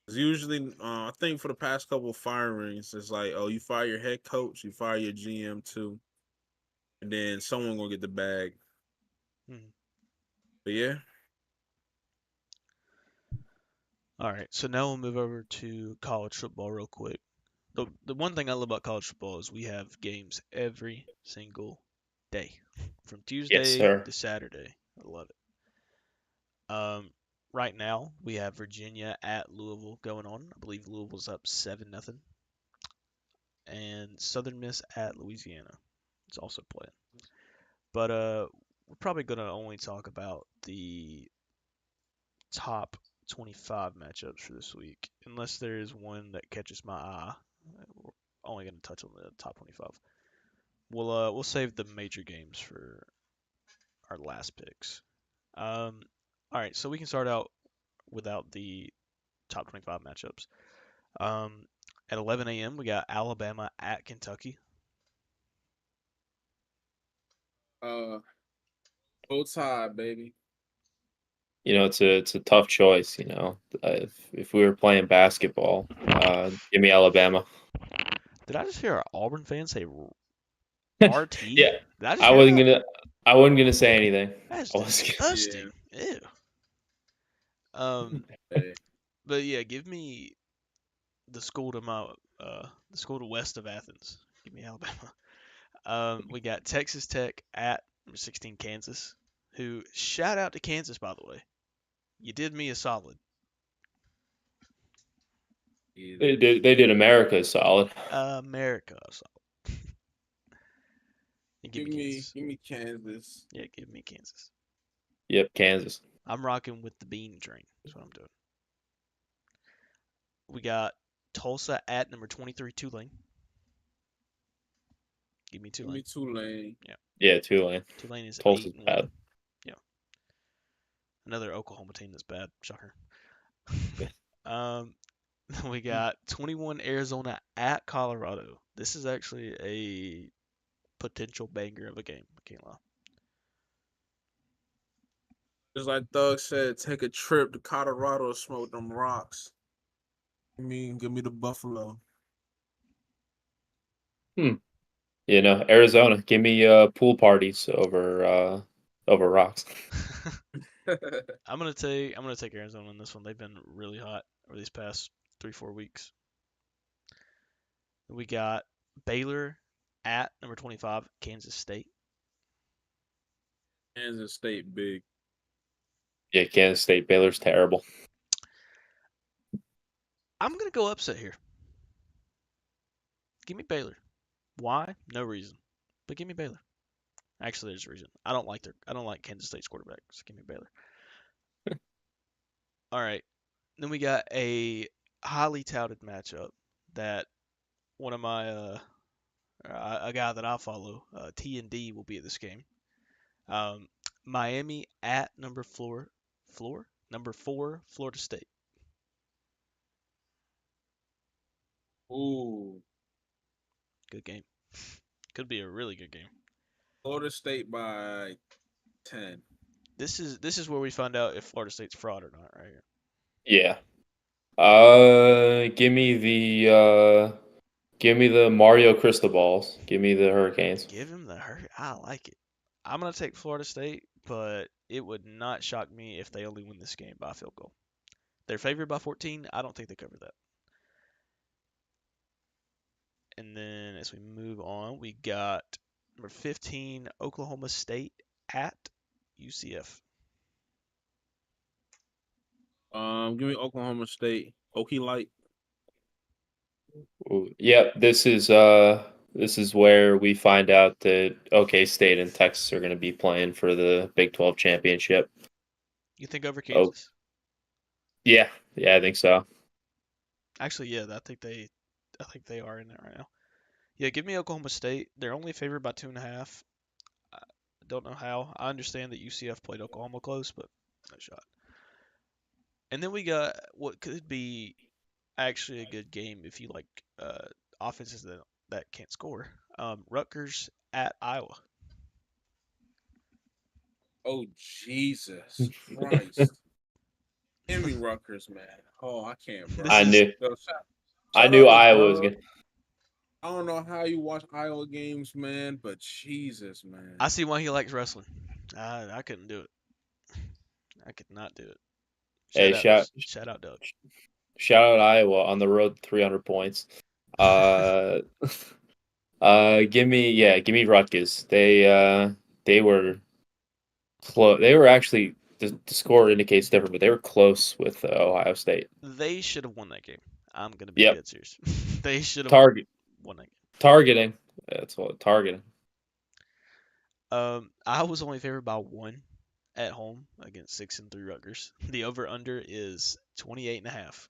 It's usually, I think for the past couple of firings, it's like, oh, you fire your head coach, you fire your GM too, and then someone gonna get the bag. Hmm. But yeah, All right, so now we'll move over to college football real quick. The one thing I love about college football is we have games every single day, from Yes, Tuesday sir. to Saturday. I love it. Right now we have Virginia at Louisville going on. I believe Louisville's up 7-0, and Southern Miss at Louisiana is also playing. But we're probably gonna only talk about the top 25 matchups for this week, unless there is one that catches my eye. We're only gonna touch on the top 25. We'll save the major games for our last picks. All right, so we can start out without the top 25 matchups. At 11 a.m., we got Alabama at Kentucky. bow tie, baby. It's a tough choice. If we were playing basketball, give me Alabama. Did I just hear an Auburn fan say RT? Yeah, Did I just I hear wasn't that? gonna. I wasn't gonna say anything. That's I was. Yeah. disgusting. Ew. Um, Hey. but yeah, give me the school to the school to west of Athens. Give me Alabama. We got Texas Tech at Number 16, Kansas. Who, shout out to Kansas, by the way. You did me a solid. They did America solid. America. Solid. And give Give me me, Kansas. give me Kansas. Yeah, give me Kansas. Yep, Kansas. I'm rocking with the bean train. That's what I'm doing. We got Tulsa at number 23, Tulane. Give me Give Tulane. me Tulane. Yeah. Yeah, Tulane. Tulane is Tulsa's 8-1. bad. Yeah. Another Oklahoma team that's bad. Shocker. Yeah. We got 21 Arizona at Colorado. This is actually a potential banger of a game. I can't lie. Just like Thug said, take a trip to Colorado and smoke them rocks. Give me the Buffalo. Arizona. Give me pool parties over rocks. I'm gonna take Arizona in this one. They've been really hot over these past 3-4 weeks. We got Baylor at number 25, Kansas State. Kansas State big. Yeah, Kansas State. Baylor's terrible. I'm gonna go upset here. Give me Baylor. Why? No reason. But give me Baylor. Actually, there's a reason. I don't like Kansas State's quarterback, so give me Baylor. All right. Then we got a highly touted matchup that one of my a guy that I follow, T&D, will be at this game. Um, Miami at number 4, Florida State. Ooh. Good game. Could be a really good game. Florida State by 10. This is where we find out if Florida State's fraud or not, right here. Yeah. Give me the Mario Cristobal's. Give me the Hurricanes. Give him the hurt. I like it. I'm gonna take Florida State, but it would not shock me if they only win this game by a field goal. They're favored by 14. I don't think they cover that. And then as we move on, we got number 15, Oklahoma State at UCF. Give me Oklahoma State. Okie Light. Ooh, yep, this is where we find out that OK State and Texas are going to be playing for the Big 12 championship. You think over Oh, Kansas? yeah, I think so. Actually, yeah, I think they are in it right now. Yeah, give me Oklahoma State. They're only favored by 2.5. I don't know how. I understand that UCF played Oklahoma close, but no shot. And then we got what could be actually a good game if you like offenses that can't score. Rutgers at Iowa. Oh, Jesus Christ. Give me Rutgers, man. Oh, I can't, bro. This is Yo, I shout knew out to Iowa was Doug. going. I don't know how you watch Iowa games, man, but Jesus, man. I see why he likes wrestling. I couldn't do it. I could not do it. Hey, Shout out Doug. shout out Iowa on the road to 300 points. Uh, give me Rutgers. They were close. They were actually the score indicates different, but they were close with Ohio State. They should have won that game. I'm gonna be Yep. dead serious. They should have won that game. Targeting. That's what targeting. I was only favored by 1 at home against 6-3 Rutgers. The over under is 28.5.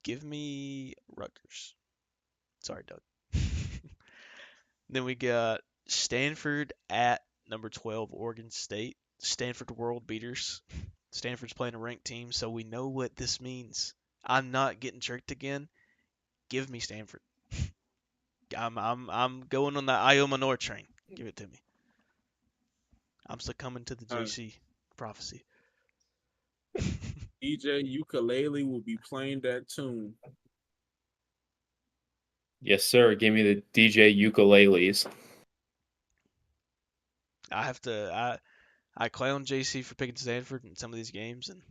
Give me Rutgers. Sorry, Doug. Then we got Stanford at number 12, Oregon State. Stanford world beaters. Stanford's playing a ranked team, so we know what this means. I'm not getting tricked again. Give me Stanford. I'm going on the Io Manor train. Give it to me. I'm succumbing to the JC prophecy. DJ Ukulele will be playing that tune. Yes, sir. Give me the DJ ukuleles. I clown JC for picking Stanford in some of these games, and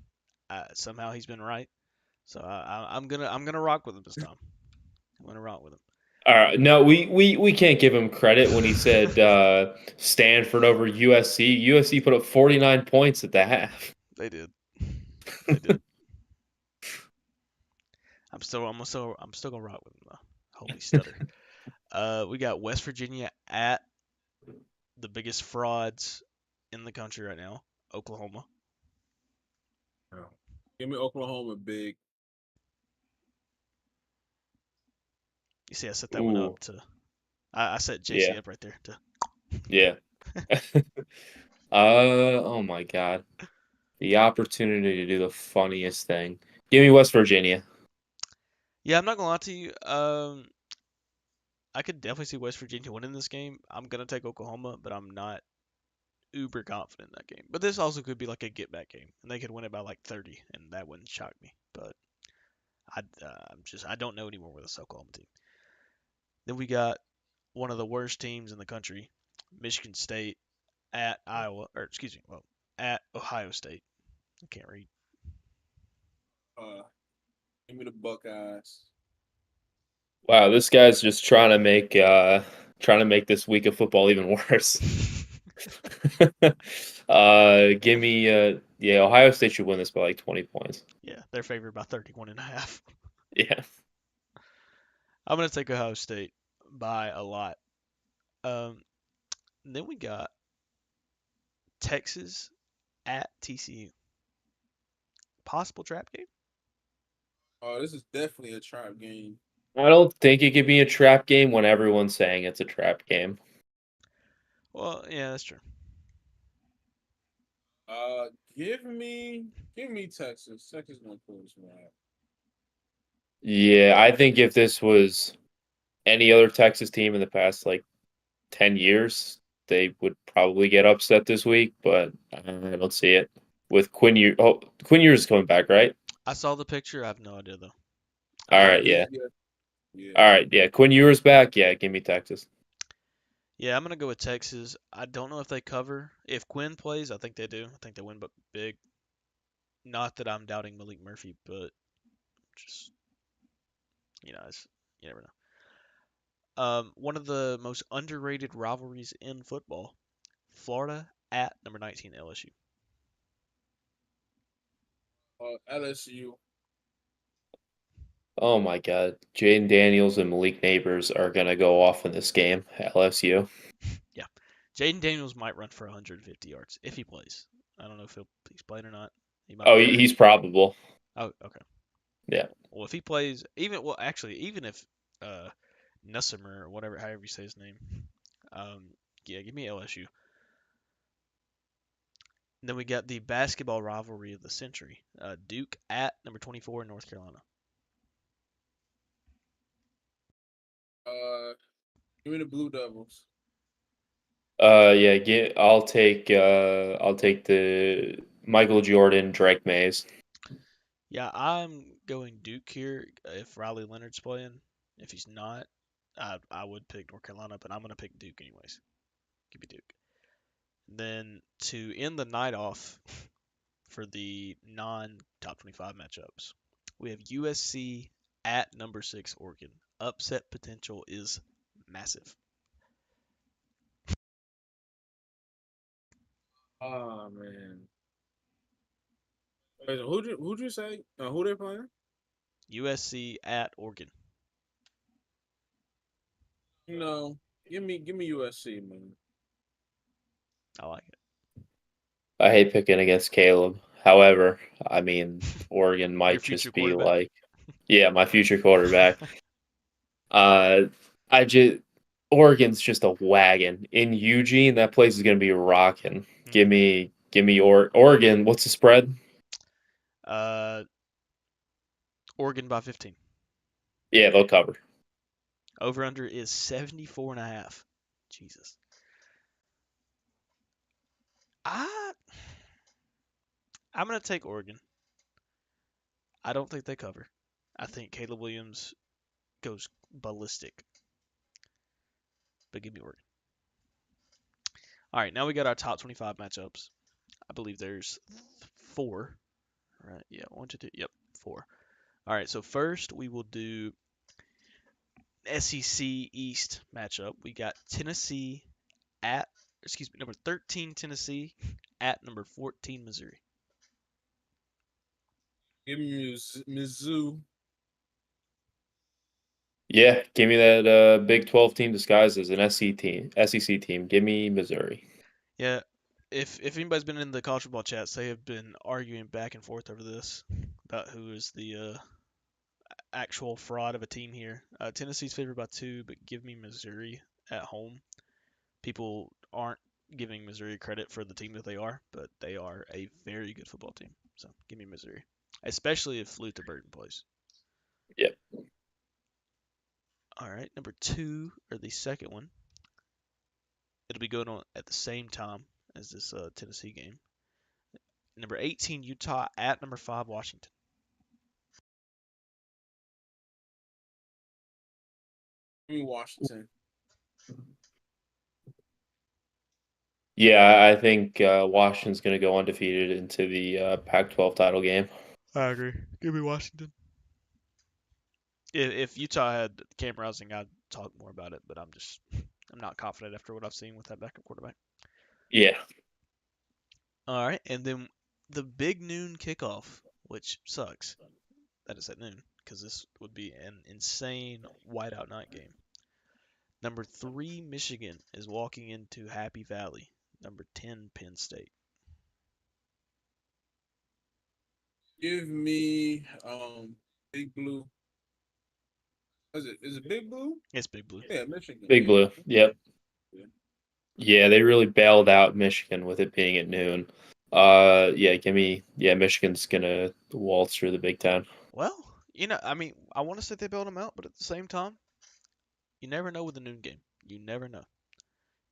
somehow he's been right. So I'm gonna rock with him this time. I'm gonna rock with him. All right, no, we can't give him credit when he said Stanford over USC. USC put up 49 points at the half. They did. They did. I'm still gonna rock with him though. Holy stutter. We got West Virginia at the biggest frauds in the country right now, Oklahoma. No. Give me Oklahoma big. You see, I set that one Ooh, up to. I set yeah, JC up right there to. yeah. Oh my God, the opportunity to do the funniest thing. Give me West Virginia. Yeah, I'm not gonna lie to you. I could definitely see West Virginia winning this game. I'm gonna take Oklahoma, but I'm not uber confident in that game. But this also could be like a get back game, and they could win it by like 30, and that wouldn't shock me. But I don't know anymore with this Oklahoma team. Then we got one of the worst teams in the country, Michigan State at Iowa, or excuse me, well, at Ohio State. I can't read. Uh, Give me the Buckeyes. Wow, this guy's just trying to make this week of football even worse. Give me yeah, Ohio State should win this by like 20 points. Yeah, they're favored by 31 and a half. Yeah. I'm gonna take Ohio State by a lot. Um, then we got Texas at TCU. Possible trap game? Oh, this is definitely a trap game. I don't think it could be a trap game when everyone's saying it's a trap game. Well, yeah, that's true. Uh, give me Texas. Texas gonna pull this one out. Yeah, I think if this was any other Texas team in the past like 10 years, they would probably get upset this week, but I don't see it. With Quinn Ewers is coming back, right? I saw the picture. I have no idea though. All Yeah, right, yeah. yeah. All right, yeah. Quinn Ewers back. Yeah, give me Texas. Yeah, I'm gonna go with Texas. I don't know if they cover. If Quinn plays, I think they do. I think they win, but big. Not that I'm doubting Malik Murphy, but just you never know. One of the most underrated rivalries in football: Florida at number 19 LSU. LSU. Oh my God, Jaden Daniels and Malik Neighbors are gonna go off in this game. LSU. Yeah, Jaden Daniels might run for 150 yards if he plays. I don't know if he's playing or not. He might Oh, be hurt. he's probable. Oh, okay. Yeah. Well, if he plays, even if uh, Nussimer or whatever, however you say his name, um, yeah, give me LSU. And then we got the basketball rivalry of the century: Duke at number 24 in North Carolina. Uh, Give me the Blue Devils. Yeah. I'll take the Michael Jordan Drake Mays. Yeah, I'm going Duke here if Riley Leonard's playing. If he's not, I would pick North Carolina, but I'm gonna pick Duke anyways. Give me Duke. Then to end the night off for the non-top 25 matchups, we have USC at number 6 Oregon. Upset potential is massive. Oh man. Wait, who'd you say? Who they playing? USC at Oregon. No, give me USC, man. I like it. I hate picking against Caleb. However, I mean, Oregon Your might future just be quarterback. like, yeah, my future quarterback. Uh, I just Oregon's just a wagon in Eugene. That place is gonna be rocking. Hmm. Give me Oregon. What's the spread? Uh, Oregon by 15. Yeah, they'll cover. Over under is 74 and a half. Jesus. I I'm gonna take Oregon. I don't think they cover. I think Caleb Williams goes ballistic. But give me Oregon. All right, now we got our top 25 matchups. I believe there's four. Right? Yeah, one, two, three. Yep, four. All right, so first we will do SEC East matchup. We got Tennessee at, excuse me, number 13 Tennessee at number 14 Missouri. Give me Mizzou. Yeah, give me that Big 12 team disguised as an SEC team. Give me Missouri. Yeah, if anybody's been in the college football chats, they have been arguing back and forth over this about who is the actual fraud of a team here. Tennessee's favored by 2, but give me Missouri at home. People aren't giving Missouri credit for the team that they are, but they are a very good football team. So give me Missouri, especially if Luther Burden plays. Yep. All right, number 2 or the second one. It'll be going on at the same time as this Tennessee game. Number 18 Utah at number 5 Washington. Give me Washington. Yeah, I think Washington's going to go undefeated into the Pac-12 title game. I agree. Give me Washington. If Utah had Cam Rising, I'd talk more about it, but I'm not confident after what I've seen with that backup quarterback. Yeah. All right, and then the big noon kickoff, which sucks that it's at noon because this would be an insane whiteout night game. Number 3 Michigan is walking into Happy Valley. Number 10 Penn State. Give me Big Blue. Is it Big Blue? It's Big Blue. Yeah, Michigan. Big Yeah. Blue. Yep. Yeah. Yeah, they really bailed out Michigan with it being at noon. Yeah, Michigan's going to waltz through the Big Ten. Well, I mean, I want to say they bailed them out, but at the same time, you never know with a noon game. You never know.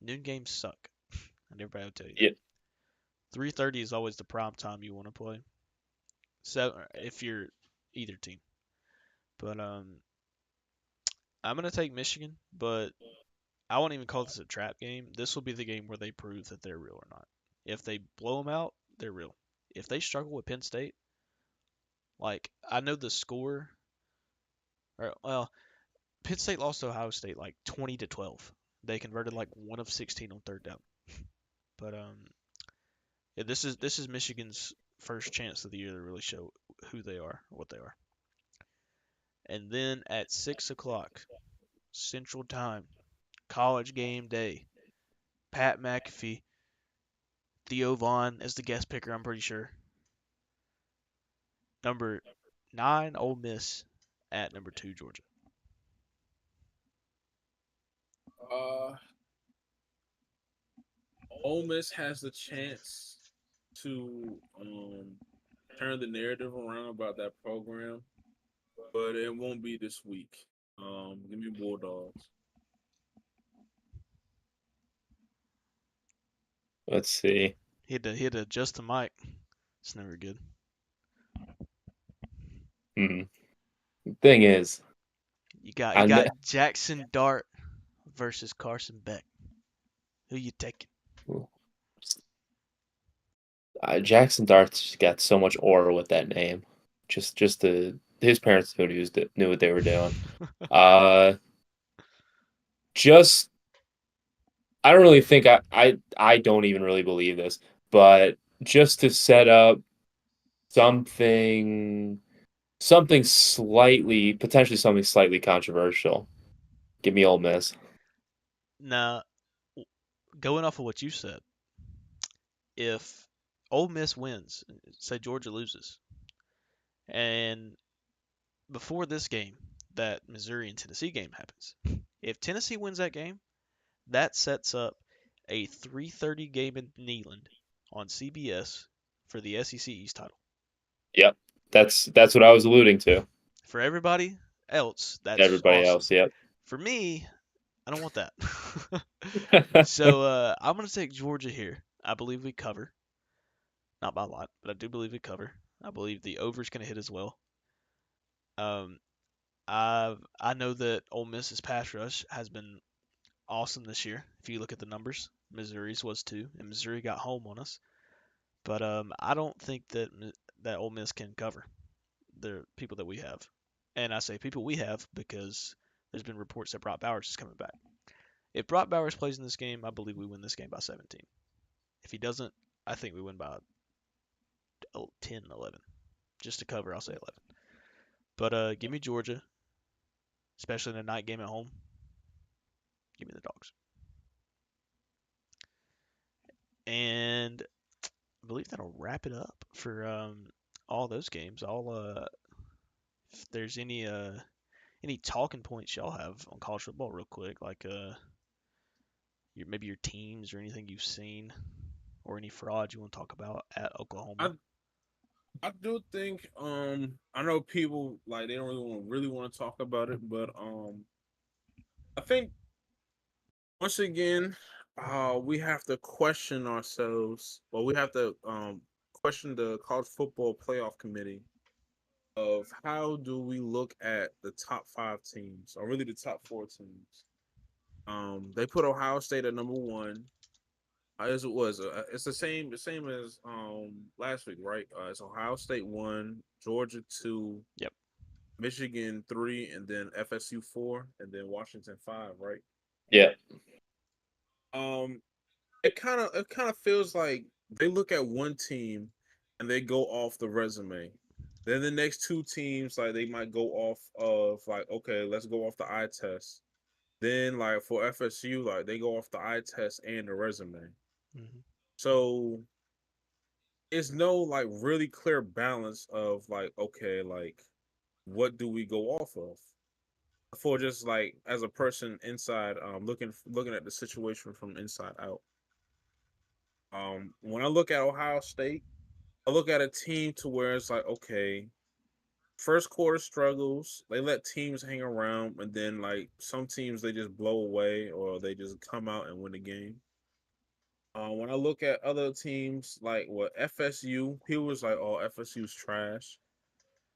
Noon games suck, and everybody will tell you that. Yep. 3:30 is always the prime time you want to play. So if you're either team, but I'm gonna take Michigan, but I won't even call this a trap game. This will be the game where they prove that they're real or not. If they blow them out, they're real. If they struggle with Penn State, like I know the score, or well, Penn State lost to Ohio State like 20-12. They converted like 1 of 16 on third down. But yeah, this is Michigan's first chance of the year to really show who they are, what they are. And then at 6 o'clock Central Time, College Game Day, Pat McAfee, Theo Vaughn as the guest picker, I'm pretty sure. Number 9 Ole Miss at number 2 Georgia. Uh, Ole Miss has the chance to turn the narrative around about that program, but it won't be this week. Give me Bulldogs. Let's see. He had to adjust the mic. It's never good. Thing is, You got I know, Jackson Dart versus Carson Beck. Who you taking? Jackson Dart's got so much aura with that name. Just his parents knew what they were doing. Just I don't really think I don't even really believe this, but just to set up something potentially something slightly controversial. Give me Ole Miss. Now, going off of what you said, if Ole Miss wins, say Georgia loses, and before this game, that Missouri and Tennessee game happens, if Tennessee wins that game, that sets up a 3:30 game in Neyland on CBS for the SEC East title. Yep. That's what I was alluding to. For everybody else, that's Everybody awesome. else, yep. For me, I don't want that. So I'm going to take Georgia here. I believe we cover. Not by a lot, but I do believe we cover. I believe the over's going to hit as well. I know that Ole Miss's pass rush has been awesome this year. If you look at the numbers, Missouri's was too, and Missouri got home on us. But I don't think that Ole Miss can cover the people that we have. And I say people we have because there's been reports that Brock Bowers is coming back. If Brock Bowers plays in this game, I believe we win this game by 17. If he doesn't, I think we win by 10, 11. Just to cover, I'll say 11. But give me Georgia, especially in a night game at home. Give me the Dogs. And I believe that'll wrap it up for all those games. If there's any talking points y'all have on college football, real quick, like maybe your teams or anything you've seen, or any fraud you want to talk about at Oklahoma. I do think I know people like they don't really want to talk about it, but I think once again we have to question ourselves, or we have to question the college football playoff committee of how do we look at the top 5 teams, or really the top 4 teams. They put Ohio State at number 1. As it was, it's the same as last week, right? It's Ohio State 1, Georgia 2, Yep. Michigan 3, and then FSU 4, and then Washington 5, right? Yeah. Um, it kind of feels like they look at one team and they go off the resume. Then the next 2 teams, like they might go off of like, okay, let's go off the eye test. Then like for FSU, like they go off the eye test and the resume. Mm-hmm. So it's no like really clear balance of like, okay, like what do we go off of? For just like as a person inside, looking at the situation from inside out. When I look at Ohio State, I look at a team to where it's like, okay, first quarter struggles, they let teams hang around, and then like some teams they just blow away or they just come out and win the game. When I look at other teams like what FSU, people was like, "Oh, FSU's trash,"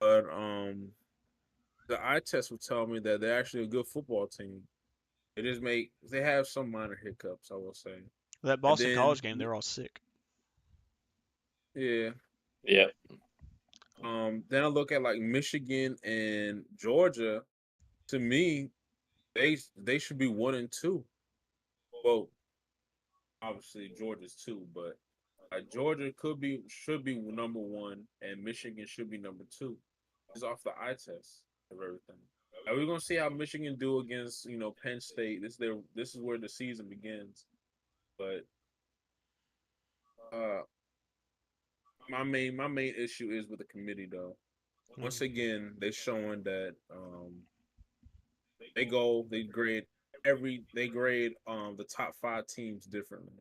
but the eye test would tell me that they're actually a good football team. They have some minor hiccups, I will say. That And Boston then College game, they're all sick. yeah, Yeah. then I look at like Michigan and Georgia. To me, they should be 1 and 2. Well, obviously Georgia's 2, but like Georgia should be number 1, and Michigan should be number 2. It's off the eye test of everything. And we're gonna see how Michigan do against Penn State. This is where the season begins. But uh, my main issue is with the committee though. Once Mm-hmm. again, they showing that they grade the top 5 teams differently.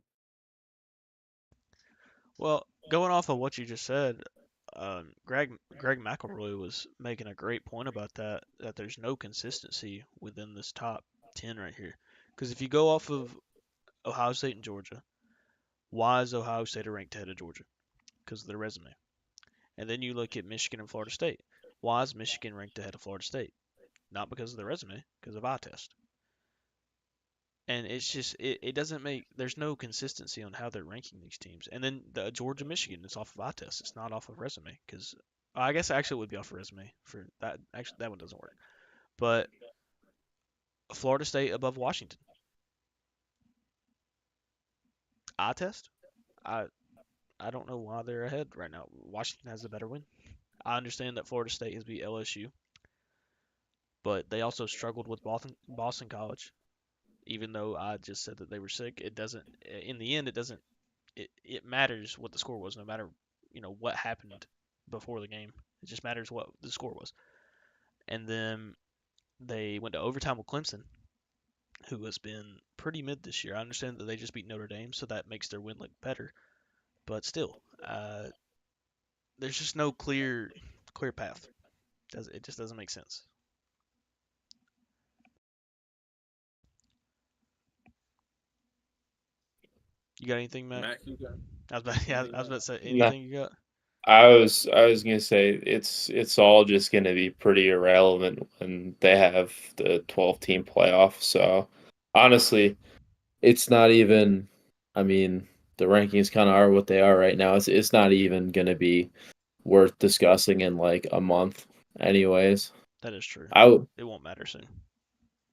Well, going off of what you just said, Greg McElroy was making a great point about that. That there's no consistency within this top 10 right here. Because if you go off of Ohio State and Georgia, why is Ohio State ranked ahead of Georgia? Because of their resume. And then you look at Michigan and Florida State. Why is Michigan ranked ahead of Florida State? Not because of their resume, because of eye test. And it's just it doesn't make there's no consistency on how they're ranking these teams. And then the Georgia Michigan is off of eye test. It's not off of resume because I guess actually it would be off of resume for that. Actually, that one doesn't work. But Florida State above Washington. Eye test. I I don't know why they're ahead right now. Washington has a better win. I understand that Florida State has beat LSU, but they also struggled with Boston College. Even though I just said that they were sick, it doesn't. In the end, it doesn't. It matters what the score was, no matter what happened before the game. It just matters what the score was. And then they went to overtime with Clemson, who has been pretty mid this year. I understand that they just beat Notre Dame, so that makes their win look better. But still, there's just no clear path. It just doesn't make sense. You got anything, Matt? Mac, you got Yeah, anything I was about else? to say No, anything you got. I was gonna say it's all just gonna be pretty irrelevant when they have the 12-team playoff. So honestly, it's not even. I mean, the rankings kind of are what they are right now. It's not even gonna be worth discussing in like a month, anyways. That is true. I would It won't matter soon.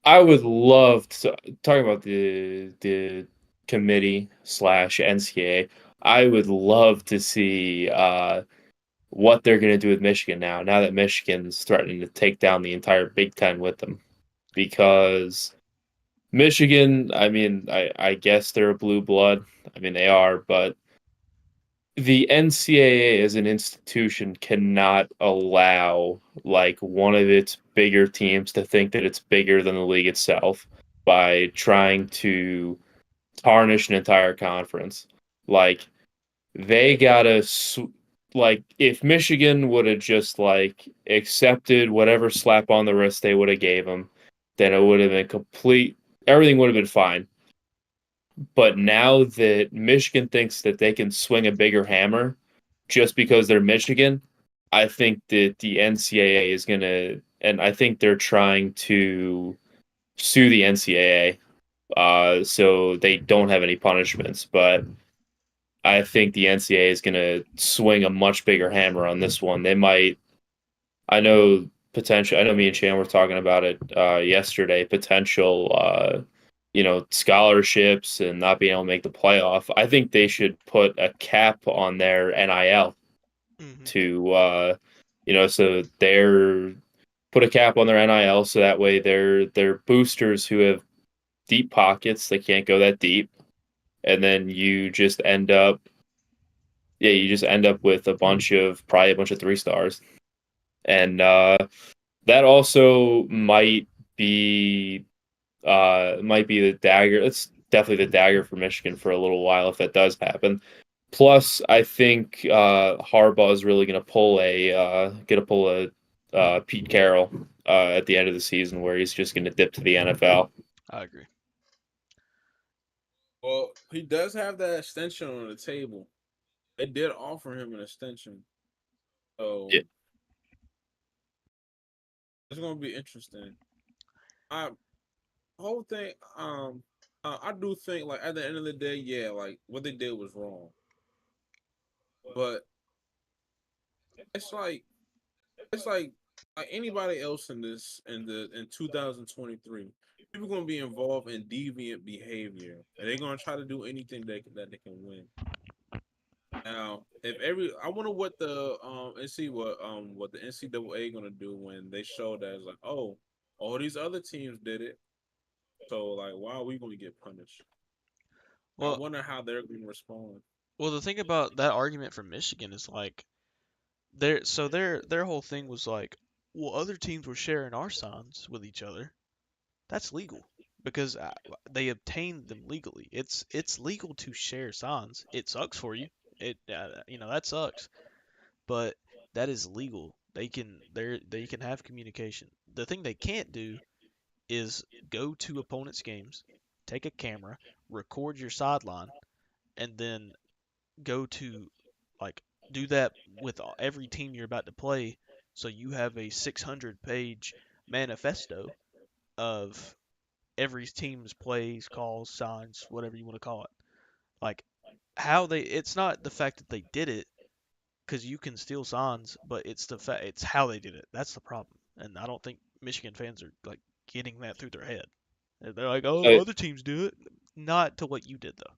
I would love to talk about the committee slash NCAA. I would love to see what they're going to do with Michigan now that Michigan's threatening to take down the entire Big Ten with them. Because Michigan, I mean, I guess they're a blue blood. I mean, they are, but the NCAA as an institution cannot allow like one of its bigger teams to think that it's bigger than the league itself by trying to tarnish an entire conference. Like they gotta like if Michigan would have just like accepted whatever slap on the wrist they would have gave them, then it would have been complete. Everything would have been fine. But now that Michigan thinks that they can swing a bigger hammer just because they're Michigan, I think that the NCAA is gonna, and I think they're trying to sue the NCAA, so they don't have any punishments. But I think the NCAA is gonna swing a much bigger hammer on this one. They might. I know potential. I know me and Chan were talking about it yesterday. Potential, scholarships and not being able to make the playoff. I think they should put a cap on their NIL Hmm. to, so they're put a cap on their NIL so that way they're boosters who have deep pockets. They can't go that deep, and then you just end up with probably a bunch of 3 stars, and that also might be the dagger. It's definitely the dagger for Michigan for a little while if that does happen. Plus, I think Harbaugh is really gonna pull a Pete Carroll at the end of the season where he's just gonna dip to the NFL. I agree. Well, he does have that extension on the table. They did offer him an extension, so Yeah. it's gonna be interesting. I whole thing, I do think like at the end of the day, yeah, like what they did was wrong, but it's like it's like anybody else in this in 2023, people gonna be involved in deviant behavior, and they're gonna try to do anything that they can win. Now, if I wonder what the and see what the NCAA gonna do when they show that it's like, oh, all these other teams did it, so like why are we gonna get punished? I Well, wonder how they're gonna respond. well, the thing about that argument from Michigan is like their whole thing was like, well, other teams were sharing our signs with each other. That's legal because they obtained them legally. It's legal to share signs. It sucks for you. That sucks, but that is legal. They can have communication. The thing they can't do is go to opponents' games, take a camera, record your sideline, and then go to like do that with every team you're about to play. So you have a 600-page manifesto of every team's plays, calls, signs, whatever you want to call it. Like how they it's not the fact that they did it because you can steal signs, but it's how they did it. That's the problem. And I don't think Michigan fans are like getting that through their head. They're like, "Oh, I, other teams do it." Not to what you did though.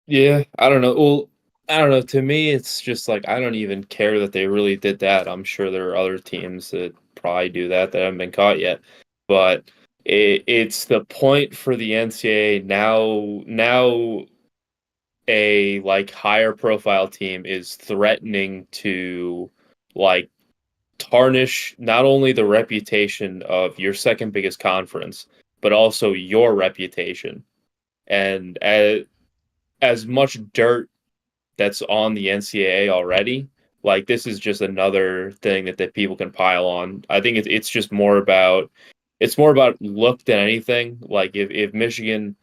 yeah, I don't know. Well, I don't know. To me, it's just like I don't even care that they really did that. I'm sure there are other teams that probably do that haven't been caught yet, but it's the point for the NCAA now. Now a like higher profile team is threatening to like tarnish not only the reputation of your second biggest conference, but also your reputation. And as much dirt that's on the NCAA already, like this is just another thing that people can pile on. I think it's just more about look than anything. Like if Michigan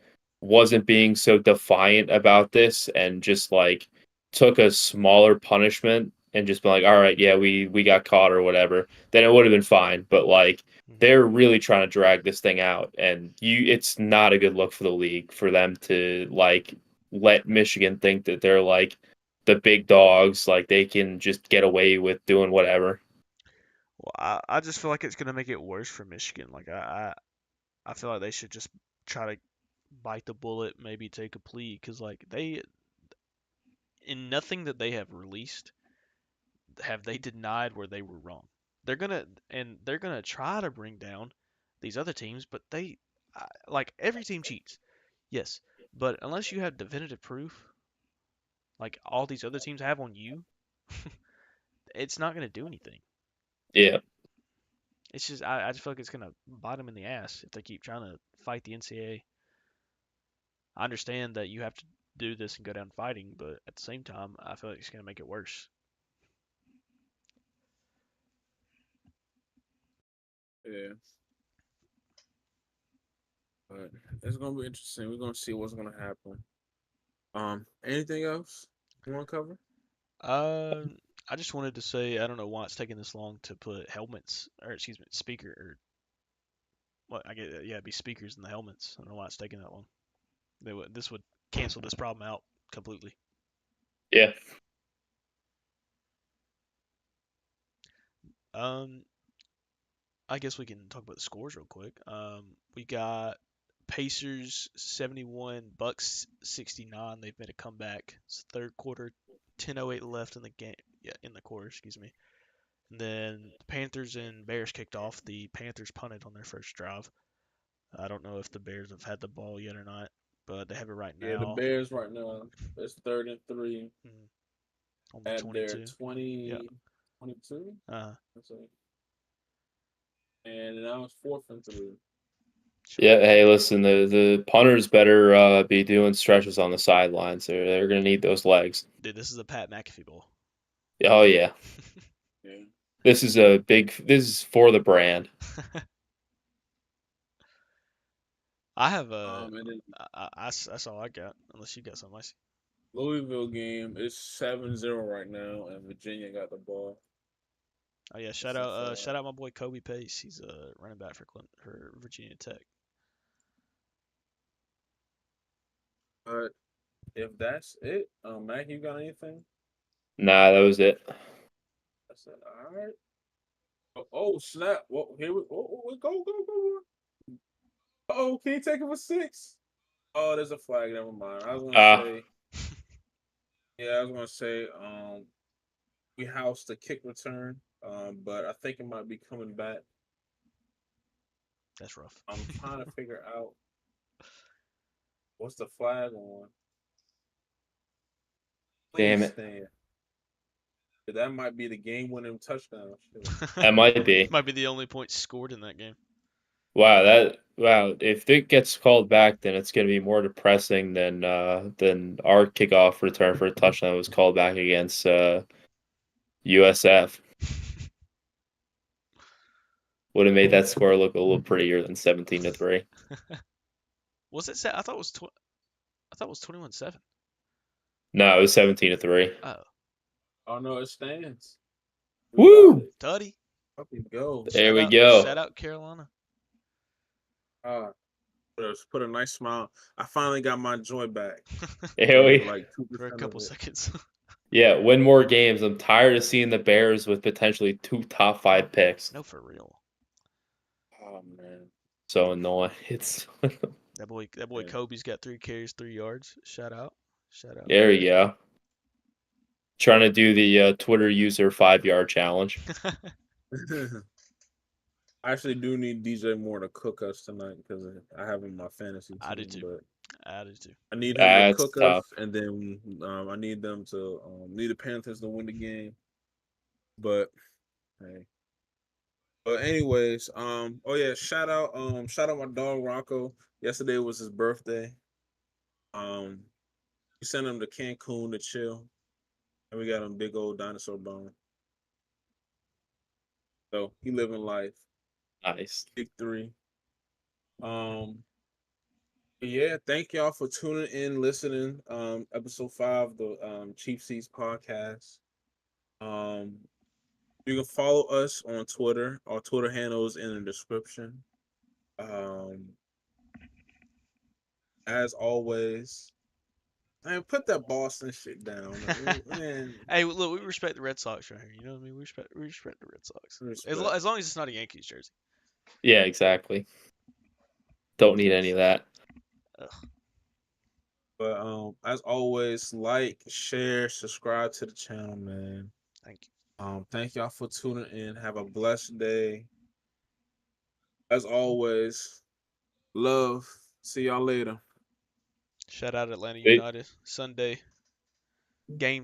wasn't being so defiant about this and just like took a smaller punishment and just been like, all right, yeah, we got caught or whatever, then it would have been fine. But like Hmm. they're really trying to drag this thing out, and it's not a good look for the league for them to like let Michigan think that they're like the big dogs, like they can just get away with doing whatever. Well, I just feel like it's gonna make it worse for Michigan. Like I feel like they should just try to bite the bullet, maybe take a plea, because like they in nothing that they have released have they denied where they were wrong. They're gonna try to bring down these other teams, but like every team cheats, yes, but unless you have definitive proof, like all these other teams have on you, it's not gonna do anything. Yeah, It's just I just feel like it's gonna bite them in the ass if they keep trying to fight the NCAA. I understand that you have to do this and go down fighting, but at the same time, I feel like it's gonna make it worse. Yeah, but it's gonna be interesting. We're gonna see what's gonna happen. Anything else you want to cover? Uh, I just wanted to say I don't know why it's taking this long to put helmets, or excuse me, speaker, or what I get. Yeah, it'd be speakers in the helmets. I don't know why it's taking that long. This would cancel this problem out completely. yeah. Um, I guess we can talk about the scores real quick. We got Pacers 71, Bucks 69. They've made a comeback. It's third quarter, 10:08 left in the game. Yeah, in the quarter, excuse me. And then the Panthers and Bears kicked off. The Panthers punted on their first drive. I don't know if the Bears have had the ball yet or not, but they have it right Yeah, the now. Bears right now it's 3rd and 3 Mhm. On the at their 22. Yeah. 22. Uh, And now it's 4th and 3. sure. Yeah, hey, listen, the punters better be doing stretches on the sidelines. They're gonna need those legs. Dude, this is a Pat McAfee ball. Oh yeah, Yeah. this is a big. This is for the brand. I have a. And then That's all I got. Unless you got something else. Louisville game is 7-0 right now, and Virginia got the ball. Oh yeah, It's just, shout out my boy Kobe Pace. He's running back for Virginia Tech. but if that's it, Mac, you got anything? Nah, that was it. I said, all right. Oh, snap! Well, here we go, go, go. Oh, can you take it for 6? Oh, there's a flag. Never mind. I was gonna Ah, say, yeah, I was gonna say, we housed the kick return, but I think it might be coming back. That's rough. I'm trying to figure out what's the flag on. damn Please it. stand. That might be the game-winning touchdown. Shit. That might be. Might be the only point scored in that game. Wow. If it gets called back, then it's gonna be more depressing than our kickoff return for a touchdown was called back against USF. Would have made that score look a little prettier than 17-3. Was it set? I thought it was I thought it was 21-7. No, it was 17-3. Oh, Oh no, it stands. We got Woo! it. Tutty. Up we go. There we go. Shout out Carolina. Put a nice smile. I finally got my joy back. Here we Like For a 2% of couple it. seconds. Yeah, win more games. I'm tired of seeing the Bears with potentially 2 top 5 picks. No, for real. Oh man. So annoying. It's That boy Yeah. Kobe's got 3 carries, 3 yards. Shout out. Shout out. there we go. Trying to do the Twitter user 5-yard challenge. I actually do need DJ Moore to cook us tonight because I have him in my fantasy I do team, too. but I do too. I need him to That's cook us, tough. and then I need them to need the Panthers to win the game. But hey, but anyways, oh yeah, shout out my dog Rocco. Yesterday was his birthday. Um, we sent him to Cancun to chill, and we got him big old dinosaur bone. So he living life. Nice. Big three. Um, yeah, thank y'all for tuning in, listening. Episode 5, the Chief Seats podcast. Um, you can follow us on Twitter. Our Twitter handle is in the description. Um, as always, Man, put that Boston shit down, man. Hey, look, we respect the Red Sox right here. You know what I mean? We respect the Red Sox. Respect. As long as it's not a Yankees jersey. Yeah, exactly. Don't need any of that. Ugh, But as always, like, share, subscribe to the channel, man. thank you. Thank y'all for tuning in. Have a blessed day. As always, love. See y'all later. Shout out Atlanta Wait. United. Sunday game